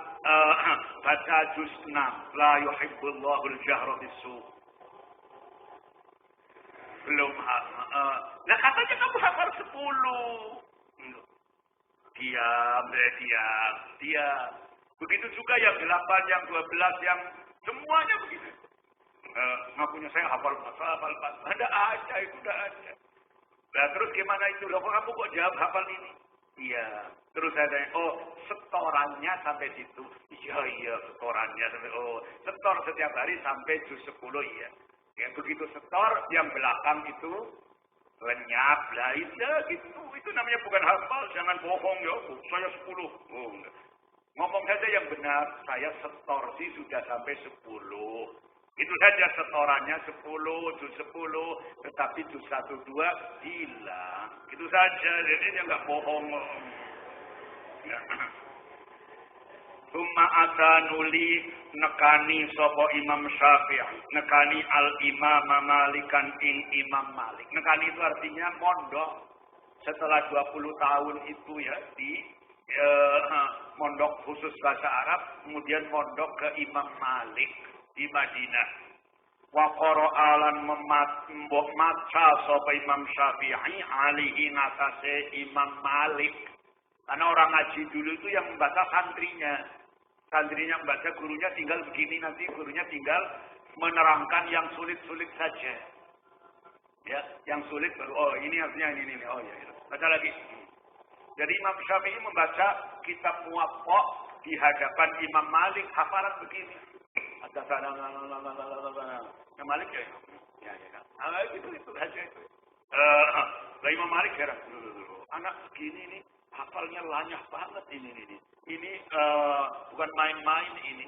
baca juz 6. La yuhibbullahul jahra bisu. Belum hafal. Nah katanya kamu hafal 10. Diam. Begitu juga yang 8, yang 12, yang semuanya begitu. Ngakunya saya hafal. Ada aja, itu udah ada. Nah terus gimana itu? Loh kamu kok jawab hafal ini? Iya. Terus saya tanya, oh setorannya sampai situ. Iya setorannya sampai, setor setiap hari sampai juz 10 iya. Ya begitu setor, yang belakang itu lenyap lah gitu. Itu namanya bukan hafal, jangan bohong ya. Saya 10. Oh, ngomong saja yang benar, saya setor sih sudah sampai 10. Itu saja setorannya 10, juz 10, tetapi juz 1, 2 hilang. Itu saja, jadi dia nggak bohong. Ya. Summa atanuli nekani sapa Imam Syafi'i, nekani al-Imam Malikan ing Imam Malik. Nekani itu artinya mondok. Setelah 20 tahun itu ya di mondok khusus bahasa Arab, kemudian mondok ke Imam Malik di Madinah. Wa qara'alan mbok maca sapa Imam Syafi'i alihi ngatase Imam Malik. Karena orang ngaji dulu itu yang membaca santrinya. Santrinya membaca, gurunya tinggal begini, nanti gurunya tinggal menerangkan yang sulit-sulit saja. Ya, yang sulit baru, oh ini artinya ini. Oh ya, baca lagi. Jadi Imam Syafi'i membaca kitab Muwatta di hadapan Imam Malik, hafalan begini. Malik ya. Itu saja itu. Imam Malik heran. Anak segini nih hafalnya lanyah banget ini. Ini bukan main-main ini.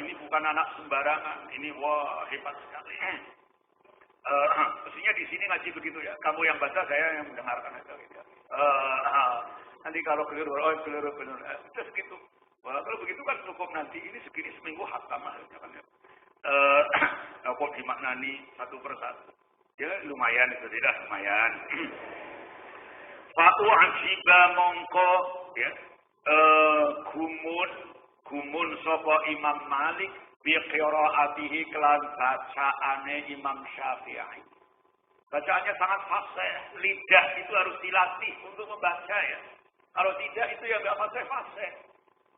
Ini bukan anak sembarangan. Ini wah hebat sekali. Mestinya di sini ngaji begitu ya. Kamu yang baca, saya yang mendengarkan aja gitu. Nanti kalau keliru, keliru. Terus gitu. Wah, kalau begitu kan cukup nanti ini segini seminggu hatam akhirnya kan ya. Kok dimaknani satu persatu. Ya lumayan itu tidak lumayan. Fa'u ajiba mongko ya gumun sapa Imam Malik bi qiraatihi kelan bacaane Imam Syafi'i. Bacaannya sangat fasih, lidah itu harus dilatih untuk membaca ya. Kalau tidak itu ya enggak fasih.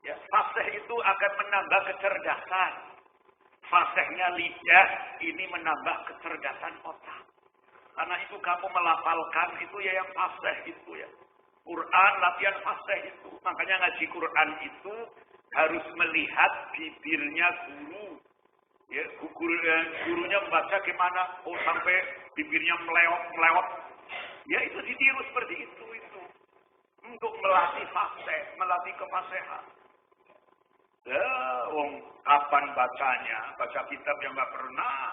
Ya, fasih itu akan menambah kecerdasan. Fasihnya lidah ini menambah kecerdasan otak. Karena itu kamu melafalkan itu ya yang fasih itu ya. Quran latihan fasih itu. Makanya ngaji Quran itu harus melihat bibirnya guru. Ya, gurunya membaca gimana? Oh sampai bibirnya melewat. Ya itu ditiru seperti itu. Untuk melatih fasih, melatih kefasihan. Ya, kapan bacanya? Baca kitab yang nggak pernah.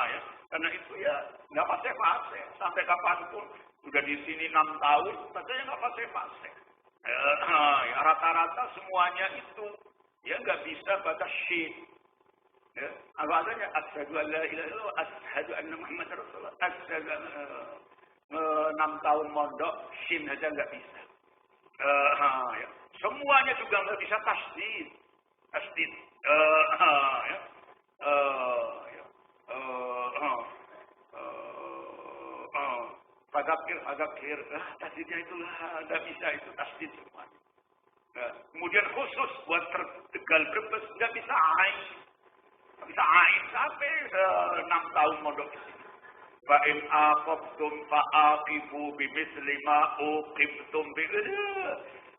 Ya. Karena itu ya nggak fasih. Sampai kapanpun. Sudah di sini 6 tahun, bacanya nggak fasih. Ya, rata-rata semuanya itu. Ya nggak bisa baca shin. Ya, apa adanya asyhadu an la ilaha illallah, asyhadu anna Muhammadar Rasulullah. 6 tahun mondok, shin aja nggak bisa. Ya. Semuanya juga nggak bisa tasdid. Fadzakir. Tasdidnya itulah nggak bisa itu tasdid semua. Kemudian khusus buat Tegal Brebes nggak bisa ain. Nggak bisa ain sampai 6 tahun mondok di sini. Fa in aqabtum fa'aqibu bimisli ma uqibtum bi.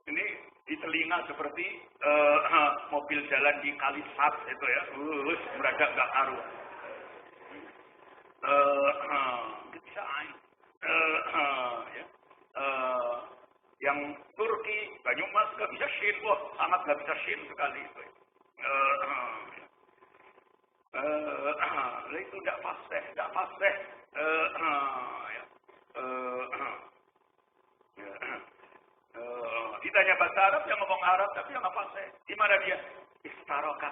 Ini di telinga seperti mobil jalan di Kalisat itu ya. Berada enggak karuan. Bisa ya. Yang Turki, Banyumas nggak bisa shin, wah sangat nggak bisa shin sekali itu. Itu tidak fasih. Ditanya bahasa Arab, yang ngomong Arab tapi yang nggak fasih. Di mana dia? Istarokah.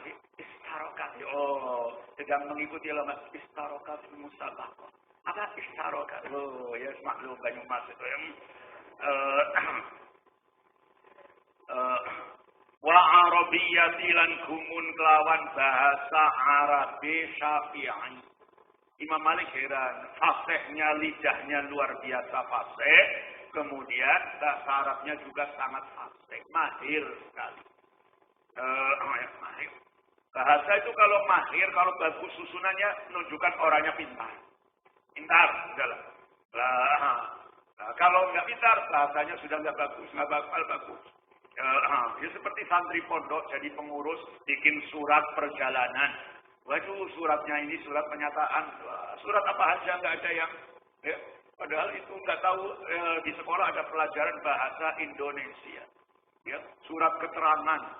Oh, sedang mengikuti lama istarokah musabaqah. Apa istarokah? Oh, ya maklum Banyumas itu yang wa arabiyyati lan gumun kelawan bahasa Arabi Syafi'i. Imam Malik heran, fasihnya lidahnya luar biasa fasih, kemudian bahasa Arabnya juga sangat fasih, mahir sekali. Mahir. Bahasa itu kalau mahir, kalau bagus susunannya menunjukkan orangnya pintar. Pintar, udahlah. Nah, kalau nggak pintar, bahasanya sudah nggak bagus, nggak bakal bagus. Ya seperti santri pondok jadi pengurus bikin surat perjalanan. Waduh, suratnya ini surat pernyataan. Surat apa aja nggak ada yang. Ya, padahal itu nggak tahu di sekolah ada pelajaran bahasa Indonesia. Ya, surat keterangan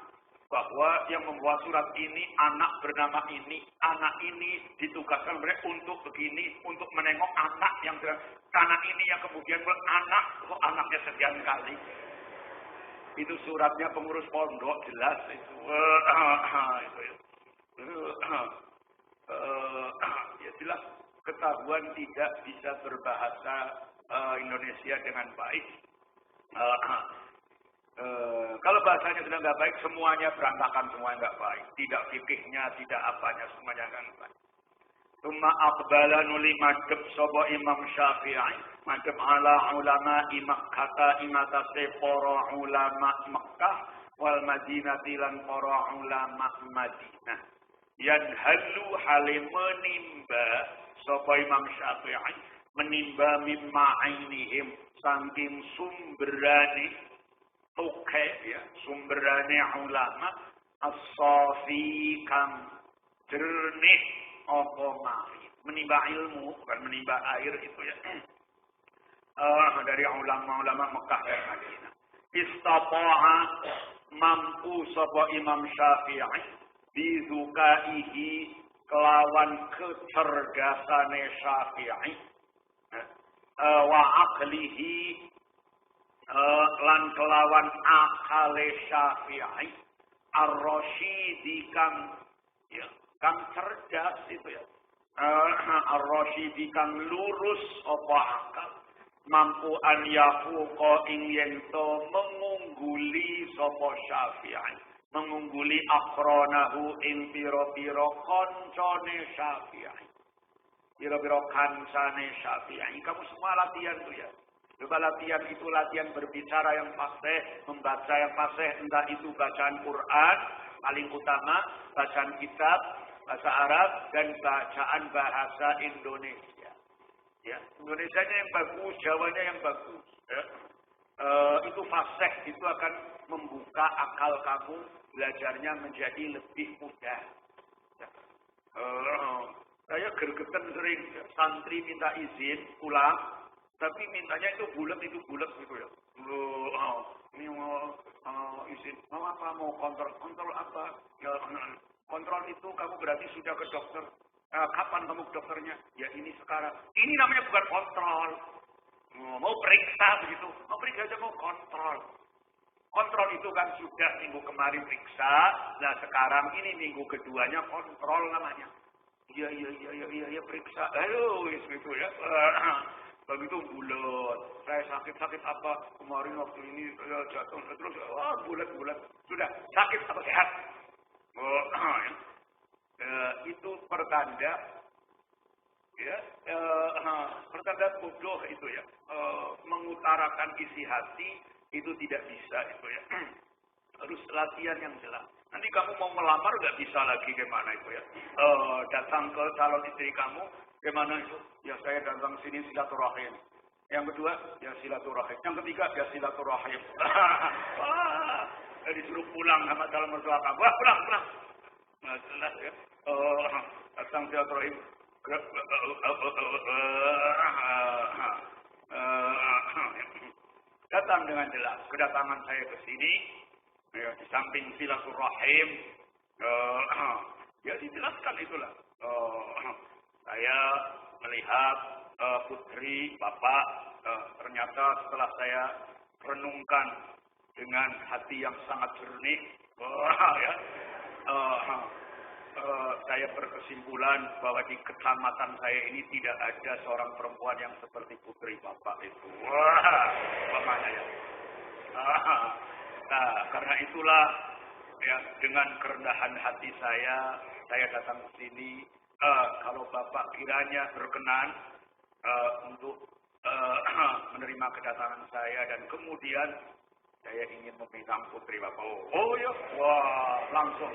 bahwa yang membuat surat ini anak bernama ini, anak ini ditugaskan mereka untuk begini, untuk menengok anak yang anak ini yang kemudian beranak, kok anaknya sekian kali. Itu suratnya pengurus pondok jelas itu. Ya jelas ketahuan tidak bisa berbahasa Indonesia dengan baik. Kalau bahasanya sudah nggak baik, semuanya berantakan, semuanya nggak baik. Tidak fikihnya, tidak apanya, semuanya nggak baik. Tumma aqbala nuli madhab sapa Imam Syafi'i, madhab ala ulama Makkah imatase para ulama Makkah wal Madinati lan para ulama Madinah. Yanhalu halim menimba sapa Imam Syafi'i, menimba mimma ainihim saking sumberane oke ya, sumberane ulama as-safi kang jernih apa ma'i, menimba ilmu bukan menimba air itu ya. Dari ulama-ulama Mekah dan Madinah. Istata'a mampu sapa Imam Syafi'i bizukaihi kelawan kecerdasane Syafi'i wa aqlihi lan kelawan akale Syafi'i ar-rasyidi kang ya kang cerdas itu ya. Ar-rasyidi kang lurus apa akal, mampu an yafuqa ing yen to mengungguli sapa Syafi'i, mengungguli aqranahu ing pira-pira kancane Syafi'i, pira-pira kancane Syafi'i. Kamu semua latihan tuh ya. Coba latihan itu latihan berbicara yang fasih, membaca yang fasih, entah itu bacaan Quran paling utama, bacaan kitab bahasa Arab dan bacaan bahasa Indonesia. Ya, Indonesianya yang bagus, Jawanya yang bagus. Ya. Itu fasih, itu akan membuka akal kamu, belajarnya menjadi lebih mudah. Ya. Saya gergetan sering, ya. Santri minta izin pulang. Tapi mintanya itu bulat gitu ya. Ini mau izin, mau apa? Mau kontrol apa? Ya, kontrol itu kamu berarti sudah ke dokter. Kapan kamu ke dokternya? Ya ini sekarang. Ini namanya bukan kontrol. Mau periksa begitu. Mau periksa aja mau kontrol. Kontrol itu kan sudah minggu kemarin periksa. Nah sekarang ini minggu keduanya kontrol namanya. Iya periksa. Ayo gitu ya. Begitu bulat, saya sakit apa kemarin waktu ini jatuh terus bulat sudah sakit atau sehat? Itu pertanda ya pertanda bodoh itu ya, mengutarakan isi hati itu tidak bisa itu ya. Harus latihan yang jelas. Nanti kamu mau melamar nggak bisa lagi gimana itu ya. Datang ke calon istri kamu, gimana itu? Ya saya datang sini silaturahim. Yang kedua, ya silaturahim. Yang ketiga, ya silaturahim. Disuruh pulang sama calon mertua kamu. Wah, pulang. Nah, jelas ya. Datang silaturahim. Datang dengan jelas. Kedatangan saya ke sini, ya, di samping silaturahim, ya dijelaskan itulah. Saya melihat putri Bapak, ternyata setelah saya renungkan dengan hati yang sangat jernih, ya, saya berkesimpulan bahwa di kecamatan saya ini tidak ada seorang perempuan yang seperti putri Bapak itu. Bagaimana ya? Nah, karena itulah ya dengan kerendahan hati saya datang ke sini. Kalau Bapak kiranya berkenan untuk menerima kedatangan saya dan kemudian saya ingin meminang putri Bapak. Oh ya, wah langsung.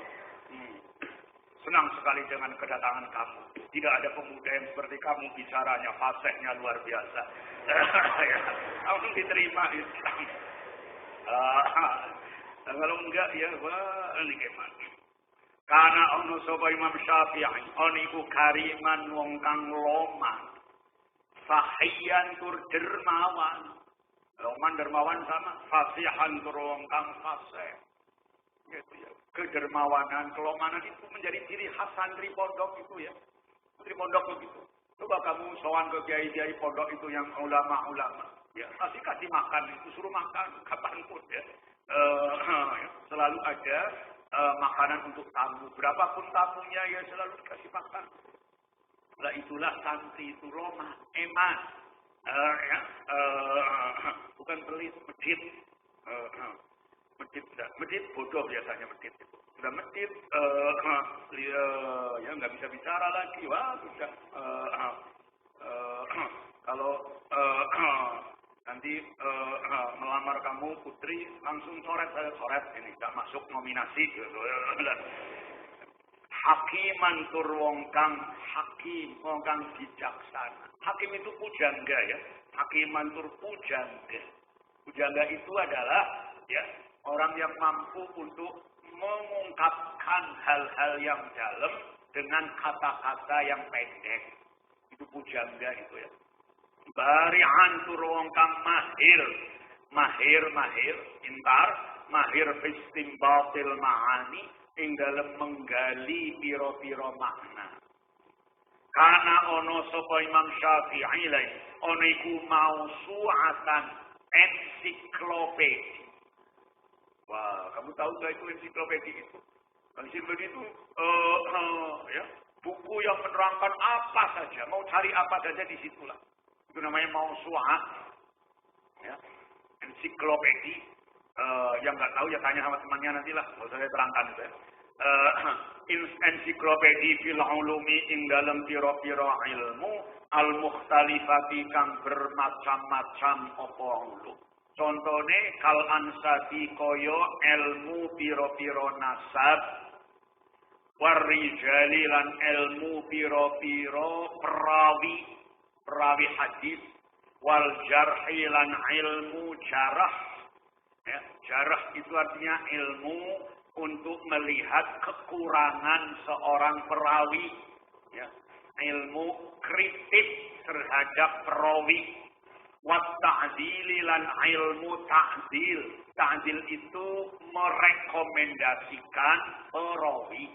Senang sekali dengan kedatangan kamu. Tidak ada pemuda yang seperti kamu bicaranya, fasihnya luar biasa. Ya, langsung diterima Islam. Kalau enggak ya wah ini gimana? Karena ono sapa Imam Syafi'i, oniku kariman wong kang loman. Sahiyan tur dermawan. Loman dermawan sama fasihan tur wong kang fasih. Gitu ya. Kedermawanan, kelomanan itu menjadi ciri khas santri pondok itu ya. Santri pondok begitu. Coba kamu sowan ke kiai-kiai pondok itu yang ulama-ulama. Ya, kasih makan itu suruh makan kapanpun ya. Selalu ada makanan untuk tamu. Berapapun tamunya ya selalu dikasih makan. Nah itulah santri itu Roma, eman. Bukan pelit, medit. Medit bodoh biasanya medit itu. Sudah medit, ya nggak bisa bicara lagi. Wah sudah. Kalau nanti melamar kamu putri langsung coret ini nggak masuk nominasi. Hakiman tur wong kang hakim, wong kang bijaksana. Hakim itu pujangga ya. Hakiman tur pujangga. Pujangga itu adalah ya orang yang mampu untuk mengungkapkan hal-hal yang dalam dengan kata-kata yang pendek. Itu pujangga itu ya. Bari'an tur wong kang mahir, pintar, mahir fistimbatil ma'ani ing dalem menggali piro-piro makna. Karena ono sapa Imam Syafi'i lain, ono iku mausu'atan ensiklopedia. Wah, kamu tahu gak itu ensiklopedia itu? Ensiklopedia itu ya, buku yang menerangkan apa saja, mau cari apa saja di situlah. Itu namanya mausu'ah. Ya. Ensiklopedia. Yang nggak tahu ya tanya sama temannya nantilah. Kalau saya terangkan itu ya. Ensiklopedia fil ulumi ing dalem pira-pira ilmu al mukhtalifati kang bermacam-macam apa ulum. Contone kal ansati koyo ilmu pira-pira nasab warijali lan ilmu pira-pira perawi hadis wal jarhi lan ilmu jarah. Ya, jarah itu artinya ilmu untuk melihat kekurangan seorang perawi. Ya, ilmu kritik terhadap perawi. Wat ta'dili lan ilmu ta'dil. Ta'dil itu merekomendasikan perawi.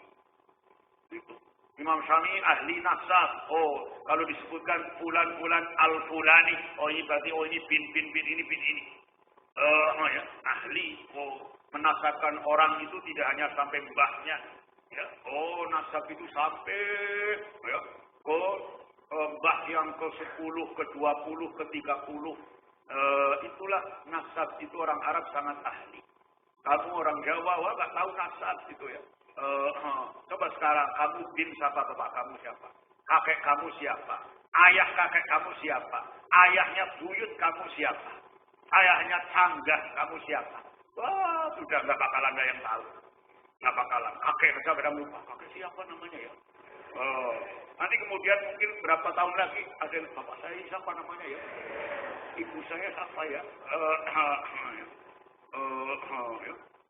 Itu. Imam Syafi'i ahli nasab. Oh, kalau disebutkan fulan-fulan al-fulani. Oh, ini berarti ini bin ini. Ya, ahli. Oh, menasabkan orang itu tidak hanya sampai mbahnya. Ya. Oh, nasab itu sampai ya, mbah yang ke-10, ke-20, ke-30. Itulah nasab itu orang Arab sangat ahli. Kamu orang Jawa, wah nggak tahu nasab itu ya. Coba sekarang kamu bin siapa, bapak kamu siapa? Kakek kamu siapa? Ayah kakek kamu siapa? Ayahnya buyut kamu siapa? Ayahnya canggah kamu siapa? Wah, sudah nggak bakalan ada yang tahu. Nggak bakalan. Kakek saja pada lupa. Kakek siapa namanya ya? Nanti kemudian mungkin berapa tahun lagi ada bapak saya siapa namanya ya? Ibu saya siapa ya?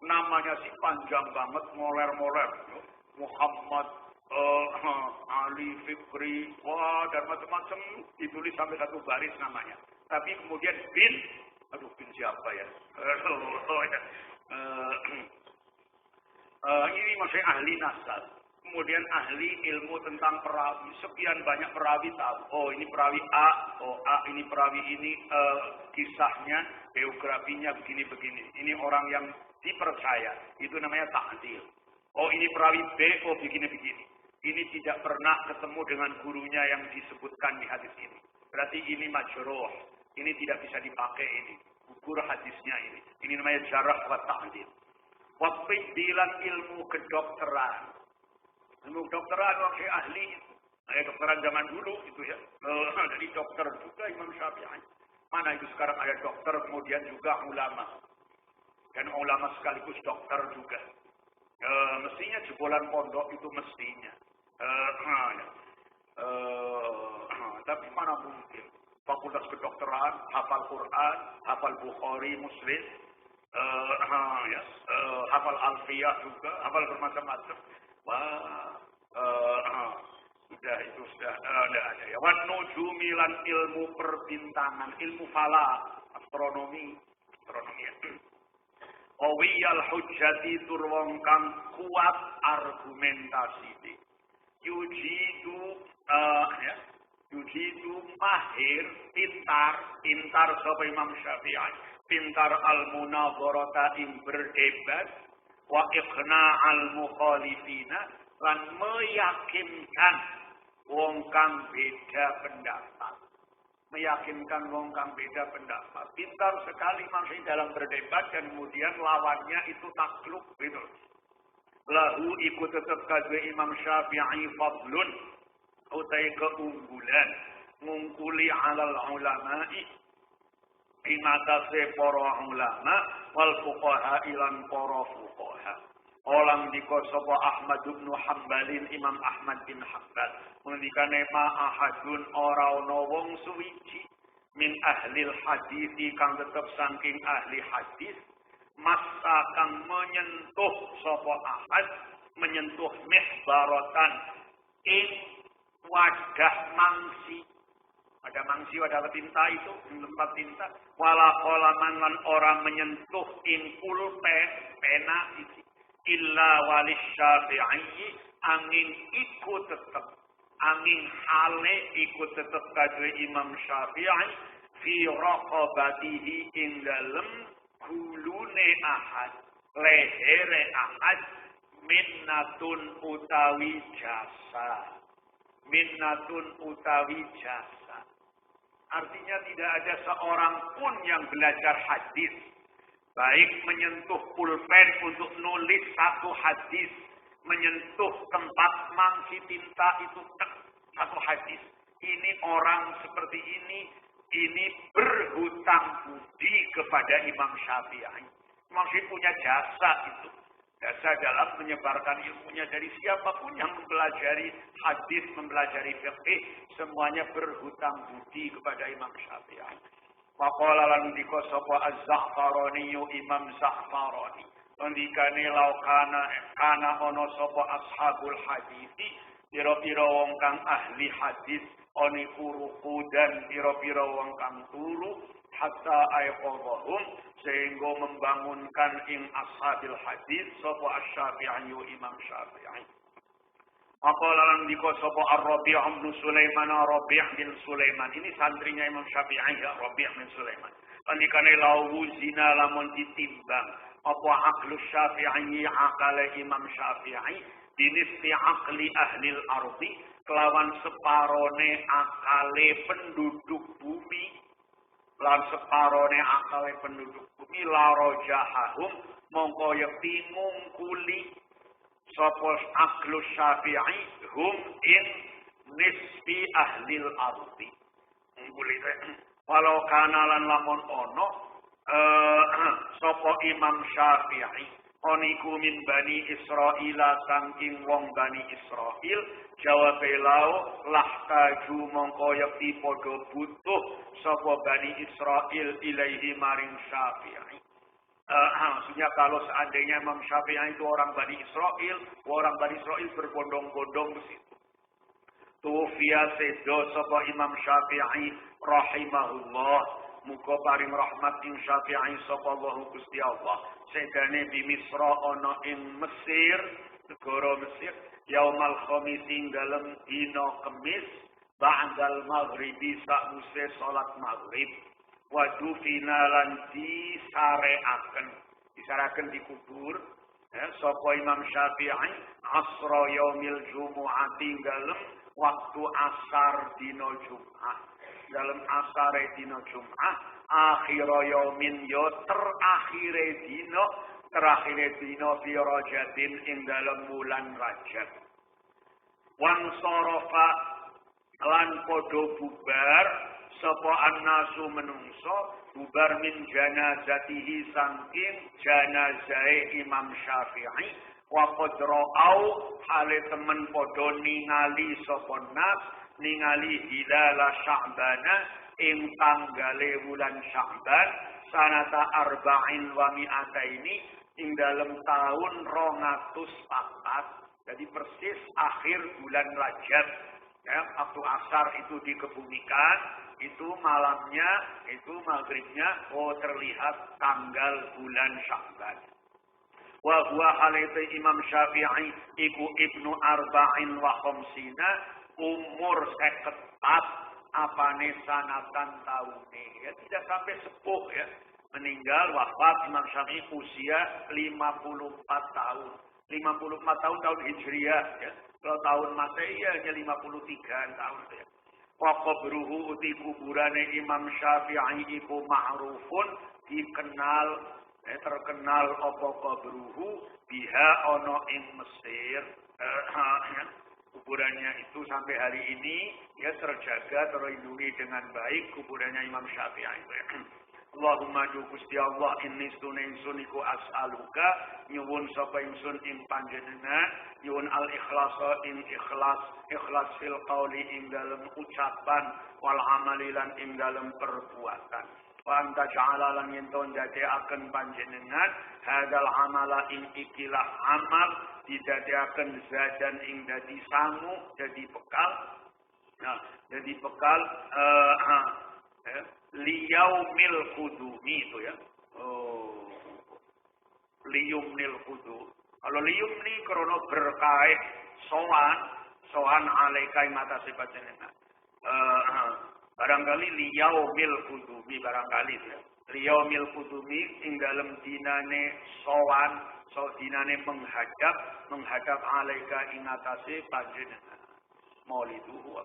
Namanya sih panjang banget, moler-moler. Muhammad Ali Fikri, wah dan macam-macam ditulis sampai satu baris namanya. Tapi kemudian bin siapa ya? Ini maksudnya ahli nasab. Kemudian ahli ilmu tentang perawi. Sekian banyak perawi tahu. Oh ini perawi A, ini perawi ini kisahnya, biografinya begini-begini. Ini orang yang dipercaya. Itu namanya ta'dil. Oh ini perawi B, begini-begini. Ini tidak pernah ketemu dengan gurunya yang disebutkan di hadis ini. Berarti ini majruh. Ini tidak bisa dipakai ini. Gugur hadisnya ini. Ini namanya jarah wa ta'dil. Wabbidilan ilmu kedokteran. Ilmu kedokteran orang ahli. Kedokteran zaman dulu itu ya. Jadi dokter juga Imam Syafi'i. Mana itu sekarang ada dokter kemudian juga ulama. Dan ulama sekaligus dokter juga. Mestinya jebolan pondok itu mestinya. Tapi mana mungkin. Fakultas kedokteran, hafal Quran, hafal Bukhari, Muslim. Hafal Alfiyah juga, hafal bermacam-macam. Wah, sudah tidak ada ya. Wan nujumilan ilmu perbintangan, ilmu falak, astronomi ya. Qawiyal hujjati turwong kang kuat argumentasi. Yujidu mahir, pintar sapa Imam Syafi'i. Pintar al-munadharata ing berdebat wa iqna al-mukhalifina lan meyakinkan wong kang beda pendapat. Meyakinkan wong kang beda pendapat. Pintar sekali masih dalam berdebat dan kemudian lawannya itu takluk gitu. Lahu iku tetep kadhe Imam Syafi'i fadlun utai keunggulan ngungkuli alal ulama'i ingatase para ulama wal fuqaha ilan para fuqaha. Olang diko sapa Ahmad bin Hambalin Imam Ahmad bin Hanbal ngendikane ma ahadun ora ana wong suwiji min ahlil hadis kang tetep saking ahli hadis masa kang menyentuh sapa ahad menyentuh mihbaratan ing wadah mangsi. Ada mangsi, wadah tinta itu, tempat tinta. Walakolaman lan orang menyentuh pulpen, pena isi. Illa walis Syafi'i, angin ikut tetap. Angin hale ikut tetap kadwe Imam Syafi'i. Fi raqabatihi ing dalem gulune ahad. Lehere ahad. Minnatun utawi jasa. Minnatun utawi jasa. Artinya tidak ada seorang pun yang belajar hadis. Baik menyentuh pulpen untuk nulis satu hadis. Menyentuh tempat mangsi tinta itu satu hadis. Ini orang seperti ini berhutang budi kepada Imam Syafi'i. Imam Syafi'i punya jasa itu. Jasa dalam menyebarkan ilmunya dari siapapun yang mempelajari hadis, mempelajari fiqh, semuanya berhutang budi kepada Imam Syafi'i. Faqala lan dika sapa Az-Za'farani Imam Za'farani. Ndikane laukana ana sapa ashabul hadisi, pira-pira wong kang ahli hadis, oni kuruku dan pira-pira wong kang turu hatta ayqadhum sehingga membangunkan ing ashabil hadis sapa Asy-Syafi'i Imam Syafi'i. Maqala lan dika sapa Ar-Rabi' bin Sulaiman Rabi' bin Sulaiman ini santrinya Imam Syafi'i ya Rabi' bin Sulaiman. Andikane lawu zina lamun ditimbang apa aqlu Syafi'i akale Imam Syafi'i dinisfi aqli ahli al-ardi kelawan separone akale penduduk bumi. Lan separone akale penduduk bumi laro jahahum mongko yakti ngungkuli sapa aklu Syafi'i hum in nisbi ahlil ardi ngungkuli walau kana lan lamun ono sapa Imam Syafi'i oniku min Bani Israila saking wong Bani Israil jawabe lau lahtaju mongko yakti padha butuh sapa Bani Israil ilaihi maring Syafi'i. Maksudnya kalau seandainya Imam Syafi'i itu orang Bani Israil berbondong-bondong ke situ. Tufiya sedo sapa Imam Syafi'i rahimahullah. Muga paring rahmat ing Syafi'i sapa Allah Gusti Allah. Sedane di Misra ana ing Mesir, negara Mesir, yaumal khamis ing dalem dina Kamis, ba'dal maghribi sa'use salat maghrib. Wadu finalan disareaken dikubur sapa Imam Syafi'i asra yaumil jumu'ati dalem waktu asar dina Jumat dalem asare dina Jumat akhir yaumin yo terakhire dina fi Rajabin ing dalem wulan Rajab wan sarafa lan padha bubar sapa annasu menungso bubar min janazatihi saking janazahe Imam Syafi'i wa qad ra'au hale temen padha ningali sapa nas ningali hilal Sya'bana ing tanggale wulan Sya'ban sanata arba'in wa mi'ataini ing dalem taun 204 jadi persis akhir bulan Rajab ya, waktu asar itu dikebumikan itu malamnya, itu maghribnya, terlihat tanggal bulan Sya'ban. Wa huwa halaita Imam Syafi'i iku ibnu arba'in wa khamsina umur 54 apane sanatan taune. Ya tidak sampai sepuh ya. Meninggal wafat Imam Syafi'i usia 54 tahun. 54 tahun Hijriah ya. Kalau tahun Masehi hanya 53 tahun ya. Wa qabruhu uti kuburane Imam Syafi'i iku ma'rufun dikenal terkenal apa qabruhu biha ono ing Mesir kuburannya itu sampai hari ini ya terjaga terlindungi dengan baik kuburannya Imam Syafi'i. Allahumma du Gusti Allah inni sunaisun iku as'aluka nyuwun sapa ingsun ing panjenengan nyuwun al ikhlasa ing ikhlas fil qauli ing dalem ucapan wal amali lan ing dalem perbuatan wa anta ja'ala lan yen to ndadekaken panjenengan hadal amala ing ikilah amal didadekaken zadan ing dadi sangu dadi bekal nah dadi bekal liyaumil qudumi itu ya. Liyumnil qudum. Kalau liyumni krono berkait sowan alaika ing atase panjenengan. Barangkali liyaumil qudumi barangkali ya. Liyaumil qudumi ing dalem dinane sowan, dinane menghadap alaika ing atase panjenengan. Mauliduhu wa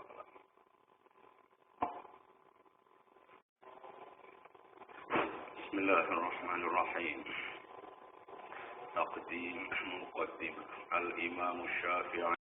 بسم الله الرحمن الرحيم تقديم مقدمة الإمام الشافعي